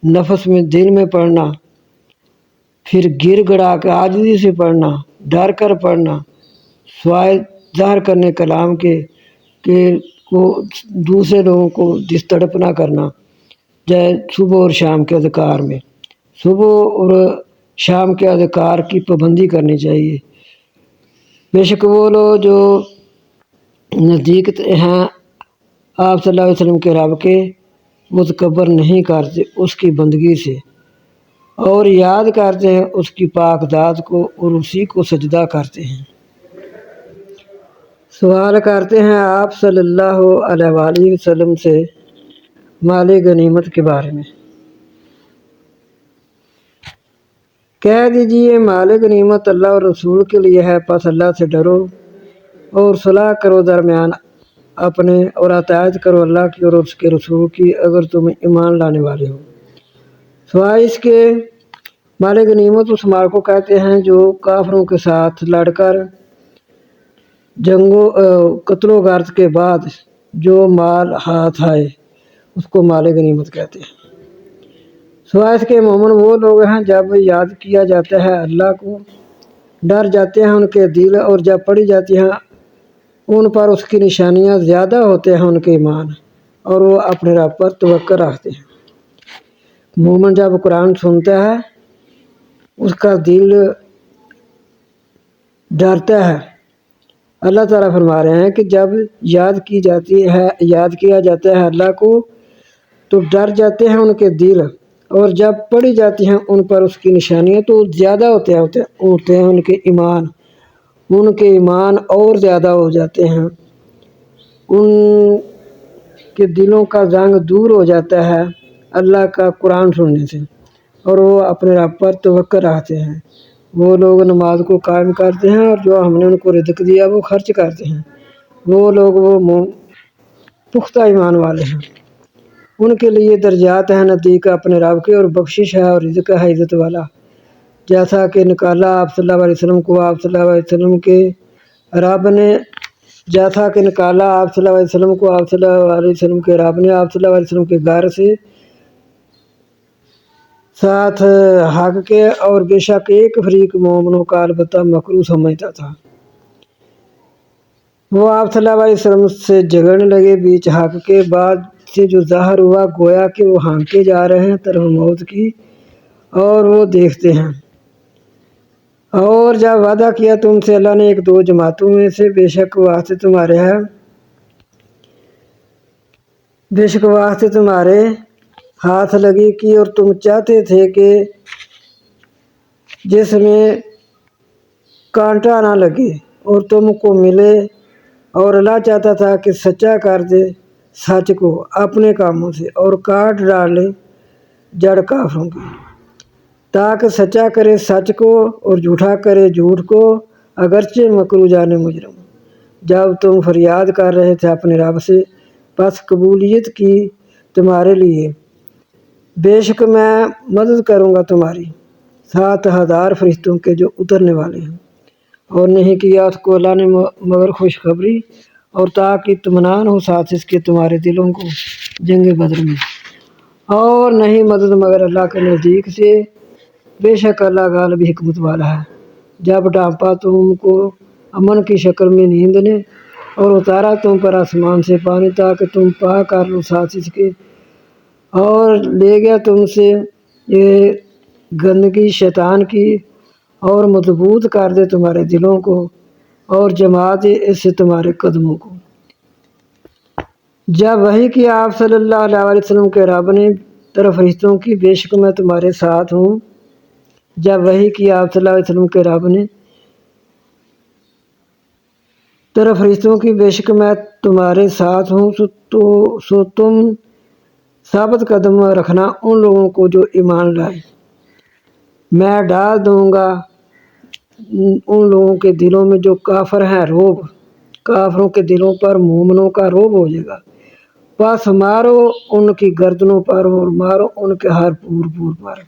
نفس میں دل میں پڑھنا، پھر گر گڑا کے عاجزی سے پڑھنا، ڈر کر پڑھنا، سوائے ظاہر کرنے کلام کے کہ کو دوسرے لوگوں کو ڈسٹرب نہ کرنا، جائے صبح اور شام کے اذکار میں، صبح اور شام کے اذکار کی پابندی کرنی چاہیے۔ بے شک وہ لوگ جو نزدیک ہیں آپ صلی اللہ علیہ وسلم کے رب کے، وہ تکبر نہیں کرتے اس کی بندگی سے، اور یاد کرتے ہیں اس کی پاک ذات کو، اور اسی کو سجدہ کرتے ہیں۔ سوال کرتے ہیں آپ صلی اللہ علیہ وآلہ وسلم سے مال غنیمت کے بارے میں۔ کہہ دیجئے مال غنیمت اللہ اور رسول کے لیے ہے، پس اللہ سے ڈرو اور صلح کرو درمیان اپنے، اور اطاعت کرو اللہ کی اور اس کے رسول کی اگر تم ایمان لانے والے ہو۔ سوائے اس کے مال غنیمت اس مال کو کہتے ہیں جو کافروں کے ساتھ لڑ کر قتل و غارت کے بعد جو مال ہاتھ آئے اس کو مال غنیمت کہتے ہیں۔ سوائے اس کے مومن وہ لوگ ہیں جب یاد کیا جاتا ہے اللہ کو ڈر جاتے ہیں ان کے دل، اور جب پڑھی جاتی ہیں ان پر اس کی نشانیاں زیادہ ہوتے ہیں ان کے ایمان، اور وہ اپنے رب پر توکل رکھتے ہیں۔ مومن جب قرآن سنتا ہے اس کا دل ڈرتا ہے، اللہ تعالیٰ فرما رہے ہیں کہ جب یاد کیا جاتا ہے اللہ کو تو ڈر جاتے ہیں ان کے دل، اور جب پڑھی جاتی ہیں ان پر اس کی نشانیاں تو زیادہ ہوتے ہیں ان کے ایمان اور زیادہ ہو جاتے ہیں، ان کے دلوں کا زنگ دور ہو جاتا ہے اللہ کا قرآن سننے سے، اور وہ اپنے رب پر توکل رکھتے ہیں۔ وہ لوگ نماز کو قائم کرتے ہیں اور جو ہم نے ان کو رزق دیا وہ خرچ کرتے ہیں، وہ لوگ پختہ ایمان والے ہیں، ان کے لیے درجات ہیں نزدیک اپنے رب کے، اور بخشش ہے اور رزق ہے عزت والا۔ جیسا کہ نکالا آپ صلی اللہ علیہ وسلم کو آپ صلی اللہ علیہ وسلم کے رب نے آپ صلی اللہ علیہ وسلم کے رب نے آپ صلی اللہ علیہ وسلم کے گھر سے ساتھ حق کے، اور بے شک ایک فریق مومنوں کا البتہ مکروہ سمجھتا تھا۔ وہ آپ صلی اللہ علیہ وسلم سے جھگڑنے لگے بیچ حق کے، بعد سے جو ظاہر ہوا گویا کہ وہ ہانکے جا رہے ہیں طرف موت کی، اور وہ دیکھتے ہیں۔ اور جب وعدہ کیا تم سے اللہ نے ایک دو جماعتوں میں سے، بے شک واسطے تمہارے ہاتھ لگی کی، اور تم چاہتے تھے کہ جس میں کانٹا نہ لگے اور تم کو ملے، اور اللہ چاہتا تھا کہ سچا کر دے سچ کو اپنے کاموں سے، اور کاٹ ڈالے جڑ کافروں کی، تاکہ سچا کرے سچ کو اور جھوٹا کرے جھوٹ کو، اگرچہ مکروہ جانے مجرم۔ جب تم فریاد کر رہے تھے اپنے رب سے، پس قبولیت کی تمہارے لیے، بے شک میں مدد کروں گا تمہاری 7,000 فرشتوں کے جو اترنے والے ہیں، اور نہیں کیا اس کو اللہ نے مگر خوشخبری، اور تاکہ اطمینان ہو ساتھ اس کے تمہارے دلوں کو جنگ بدر میں، اور نہیں مدد مگر اللہ کے نزدیک سے، بے شک اللہ غالب حکمت والا ہے۔ جب ڈانپا تم کو امن کی شکل میں نیند نے، اور اتارا تم پر آسمان سے پانی تاکہ تم پاک کر لو ساتھ اس کے، اور لے گیا تم سے یہ گندگی شیطان کی، اور مضبوط کر دے تمہارے دلوں کو، اور جما دے اس سے تمہارے قدموں کو۔ جب وحی کیا آپ صلی اللہ علیہ وسلم کے رب نے طرف فرشتوں کی، بے شک میں تمہارے ساتھ ہوں۔ جب وحی کیا آپ صلی اللہ علیہ وسلم کے رب نے طرف فرشتوں کی، بے شک میں تمہارے ساتھ ہوں، سو تم ثابت قدم رکھنا ان لوگوں کو جو ایمان لائے۔ میں ڈال دوں گا ان لوگوں کے دلوں میں جو کافر ہیں رعب، کافروں کے دلوں پر مومنوں کا رعب ہو جائے گا، پس مارو ان کی گردنوں پر اور مارو ان کے ہر پور پر،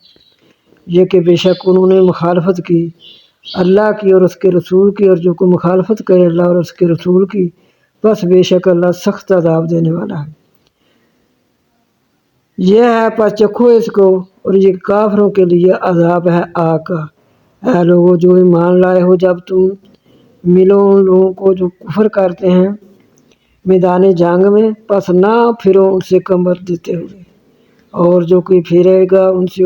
یہ کہ بے شک انہوں نے مخالفت کی اللہ کی اور اس کے رسول کی، اور جو کوئی مخالفت کرے اللہ اور اس کے رسول کی، بس بے شک اللہ سخت عذاب دینے والا ہے۔ یہ ہے پس چکھو اس کو، اور یہ کافروں کے لیے عذاب ہے آگ کا۔ اے لوگوں جو ایمان لائے ہو، جب تم ملو ان لوگوں کو جو کفر کرتے ہیں میدان جنگ میں، پس نہ پھرو ان سے کمر دیتے ہوئے، اور جو کوئی پھرے گا ان سے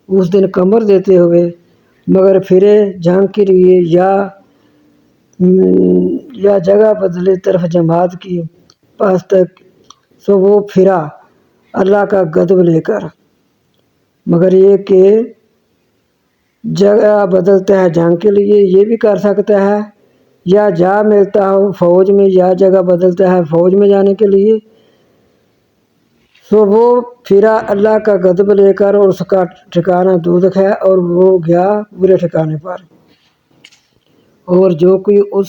اس دن کمر دیتے ہوئے، مگر پھرے جنگ کے لیے یا جگہ بدلے طرف جماعت کی، پس تک سو وہ پھرا اللہ کا غضب لے کر، مگر یہ کہ جگہ بدلتا ہے جنگ کے لیے، یہ بھی کر سکتا ہے، یا جا ملتا ہو فوج میں، یا جگہ بدلتا ہے فوج میں جانے کے لیے، سو وہ پھرا اللہ کا غضب لے کر، اور اس کا ٹھکانہ دوزخ ہے، اور وہ گیا برے ٹھکانے پر۔ اور جو کوئی ان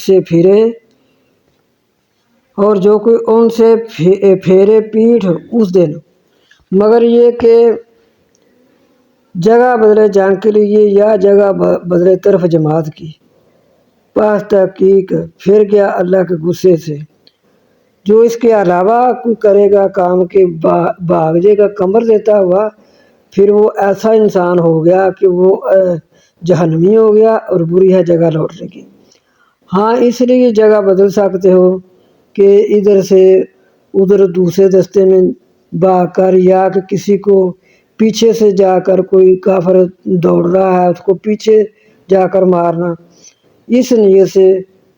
سے پھیرے پیٹھ اس دن، مگر یہ کہ جگہ بدلے جنگ کے لیے، یا جگہ بدلے طرف جماعت کی، پس تحقیق پھر گیا اللہ کے غصے سے۔ جو اس کے علاوہ کوئی کرے گا کام کے بھاگ جائے گا کمر دیتا ہوا، پھر وہ ایسا انسان ہو گیا کہ وہ جہنمی ہو گیا، اور بری ہے جگہ لوٹنے کی۔ ہاں اس لیے جگہ بدل سکتے ہو کہ ادھر سے ادھر دوسرے دستے میں بھاگ کر، یا کہ کسی کو پیچھے سے جا کر کوئی کافر دوڑ رہا ہے اس کو پیچھے جا کر مارنا، اس نیت سے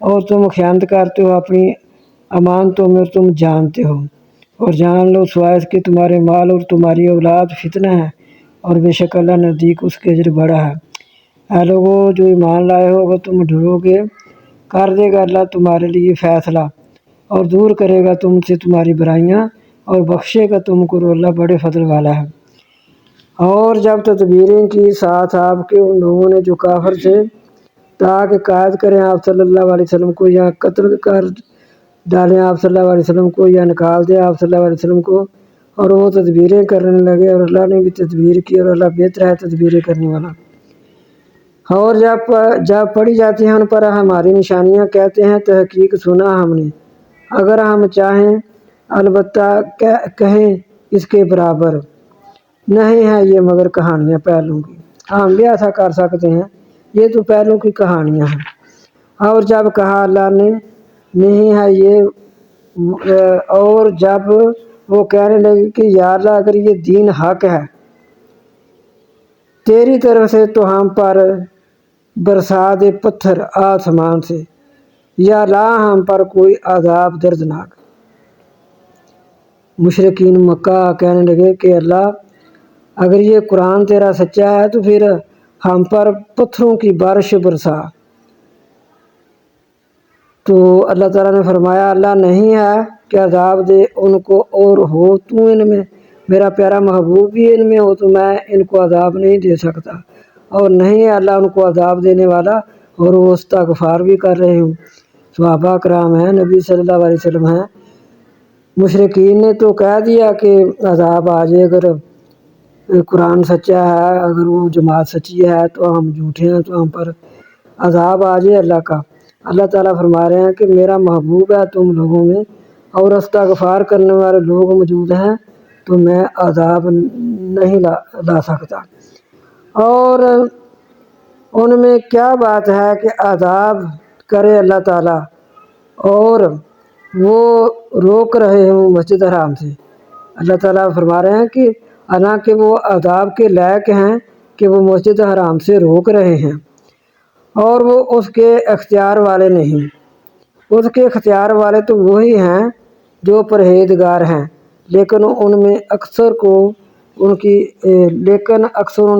اور تم خیانت کرتے ہو اپنی امانتوں میں، اور تم جانتے ہو اور جان لو سوائے اس کے تمہارے مال اور تمہاری اولاد فتنہ ہے، اور بے شک اللہ نزدیک اس کے اجر بڑا ہے۔ اے لوگو جو ایمان لائے ہو، اگر تم ڈرو گے کر دے گا اللہ تمہارے لیے فیصلہ، اور دور کرے گا تم سے تمہاری برائیاں، اور بخشے گا تم کو، اللہ بڑے فضل والا ہے۔ اور جب تدبیریں کی ساتھ آپ کے ان لوگوں نے جو کافر تھے، تاکہ قید کریں آپ صلی اللہ علیہ وسلم کو، یا قتل کر ڈالیں آپ صلی اللہ علیہ وسلم کو، یا نکال دیں آپ صلی اللہ علیہ وسلم کو، اور وہ تدبیریں کرنے لگے، اور اللہ نے بھی تدبیر کی، اور اللہ بہتر ہے تدبیریں کرنے والا۔ اور جب پڑھی جاتی ہیں ان پر ہماری نشانیاں، کہتے ہیں تحقیق سنا ہم نے، اگر ہم چاہیں البتہ کہیں اس کے برابر نہیں ہے یہ مگر کہانیاں پہلوں کی، ہم بھی ایسا کر سکتے ہیں، یہ تو پہلوں کی کہانیاں ہیں۔ اور جب کہا اللہ نے نہیں ہے یہ، اور جب وہ کہنے لگے کہ یا اللہ اگر یہ دین حق ہے تیری طرف سے تو ہم پر برسا دے پتھر آسمان سے، یا لا ہم پر کوئی عذاب دردناک۔ مشرکین مکہ کہنے لگے کہ اللہ اگر یہ قرآن تیرا سچا ہے تو پھر ہم پر پتھروں کی بارش برسا۔ تو اللہ تعالیٰ نے فرمایا اللہ نہیں ہے کہ عذاب دے ان کو، اور ہو تو ان میں میرا پیارا محبوب بھی ان میں ہو تو میں ان کو عذاب نہیں دے سکتا، اور نہیں ہے اللہ ان کو عذاب دینے والا، اور وہ استغفار بھی کر رہے ہوں۔ صحابہ کرام ہیں، نبی صلی اللہ علیہ وسلم ہیں، مشرکین نے تو کہہ دیا کہ عذاب آ جائے اگر قرآن سچا ہے، اگر وہ جماعت سچی ہے تو ہم جھوٹے ہیں تو ہم پر عذاب آ جائے اللہ کا۔ اللہ تعالیٰ فرما رہے ہیں کہ میرا محبوب ہے تم لوگوں میں، اور استغفار کرنے والے لوگ موجود ہیں تو میں عذاب نہیں لا سکتا۔ اور ان میں کیا بات ہے کہ عذاب کرے اللہ تعالیٰ اور وہ روک رہے ہوں مسجد حرام سے۔ اللہ تعالیٰ فرما رہے ہیں کہ حالانکہ وہ عذاب کے لائق ہیں کہ وہ مسجد حرام سے روک رہے ہیں، اور وہ اس کے اختیار والے نہیں، اس کے اختیار والے تو وہی ہیں جو پرہیزگار ہیں، لیکن ان میں اکثر ان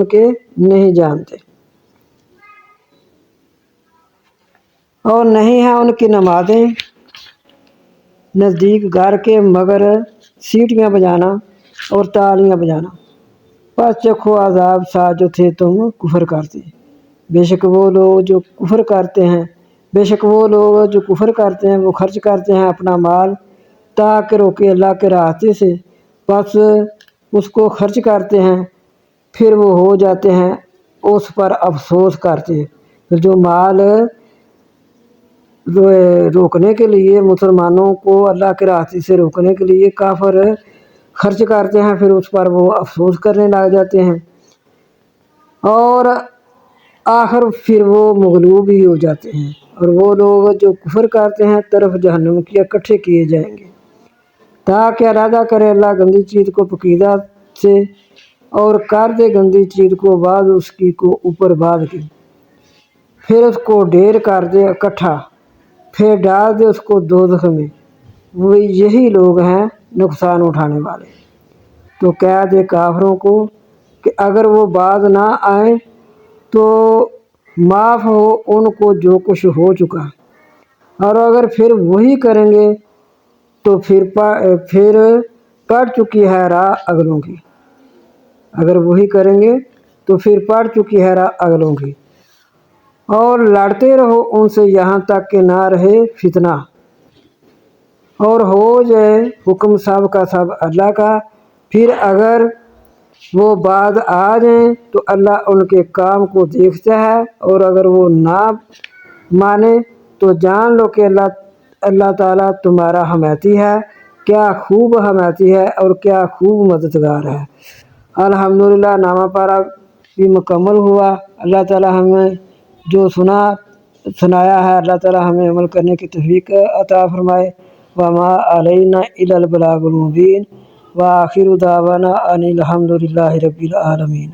کے نہیں جانتے، اور نہیں ہیں ان کی نمازیں نزدیک گھر کے مگر سیٹیاں بجانا اور تالیاں بجانا۔ پس چکھو عذاب ساتھ جو تھے تم کفر کرتے، بے شک وہ لوگ جو کفر کرتے ہیں وہ خرچ کرتے ہیں اپنا مال تاکہ روکے اللہ کے راستے سے، پس اس کو خرچ کرتے ہیں، پھر وہ ہو جاتے ہیں اس پر افسوس کرتے۔ پھر جو مال روکنے کے لیے مسلمانوں کو اللہ کے راستے سے روکنے کے لیے کافر خرچ کرتے ہیں، پھر اس پر وہ افسوس کرنے لگ جاتے ہیں، اور آخر پھر وہ مغلوب ہی ہو جاتے ہیں، اور وہ لوگ جو کفر کرتے ہیں طرف جہنم کی اکٹھے کیے جائیں گے، تاکہ ارادہ کرے اللہ گندی چیز کو پکیدہ سے، اور کر دے گندی چیز کو بعد اس کی کو اوپر بعد کی، پھر اس کو ڈھیر کر دے اکٹھا، پھر ڈال دے اس کو دوزخ میں، وہ یہی لوگ ہیں نقصان اٹھانے والے۔ تو کہہ دے کافروں کو کہ اگر وہ باز نہ آئیں تو معاف ہو ان کو جو کچھ ہو چکا، اور اگر پھر وہی کریں گے تو پھر پڑ چکی ہے راہ اگلوں کی، اگر وہی کریں گے تو پھر پڑ چکی ہے راہ اگلوں کی، اور لڑتے رہو ان سے یہاں تک کہ نہ رہے فتنہ، اور ہو جائے حکم سب کا سب اللہ کا، پھر اگر وہ بعد آ جائیں تو اللہ ان کے کام کو دیکھتا ہے، اور اگر وہ نہ مانے تو جان لو کہ اللہ تعالیٰ تمہارا حمایتی ہے، کیا خوب حمایتی ہے اور کیا خوب مددگار ہے۔ الحمدللہ نامہ پارہ بھی مکمل ہوا۔ اللہ تعالیٰ ہمیں جو سنایا ہے اللہ تعالیٰ ہمیں عمل کرنے کی توفیق عطا فرمائے۔ وما علینا الا البلاغ المبین، وآخر دعوانا ان الحمد للہ رب العالمین۔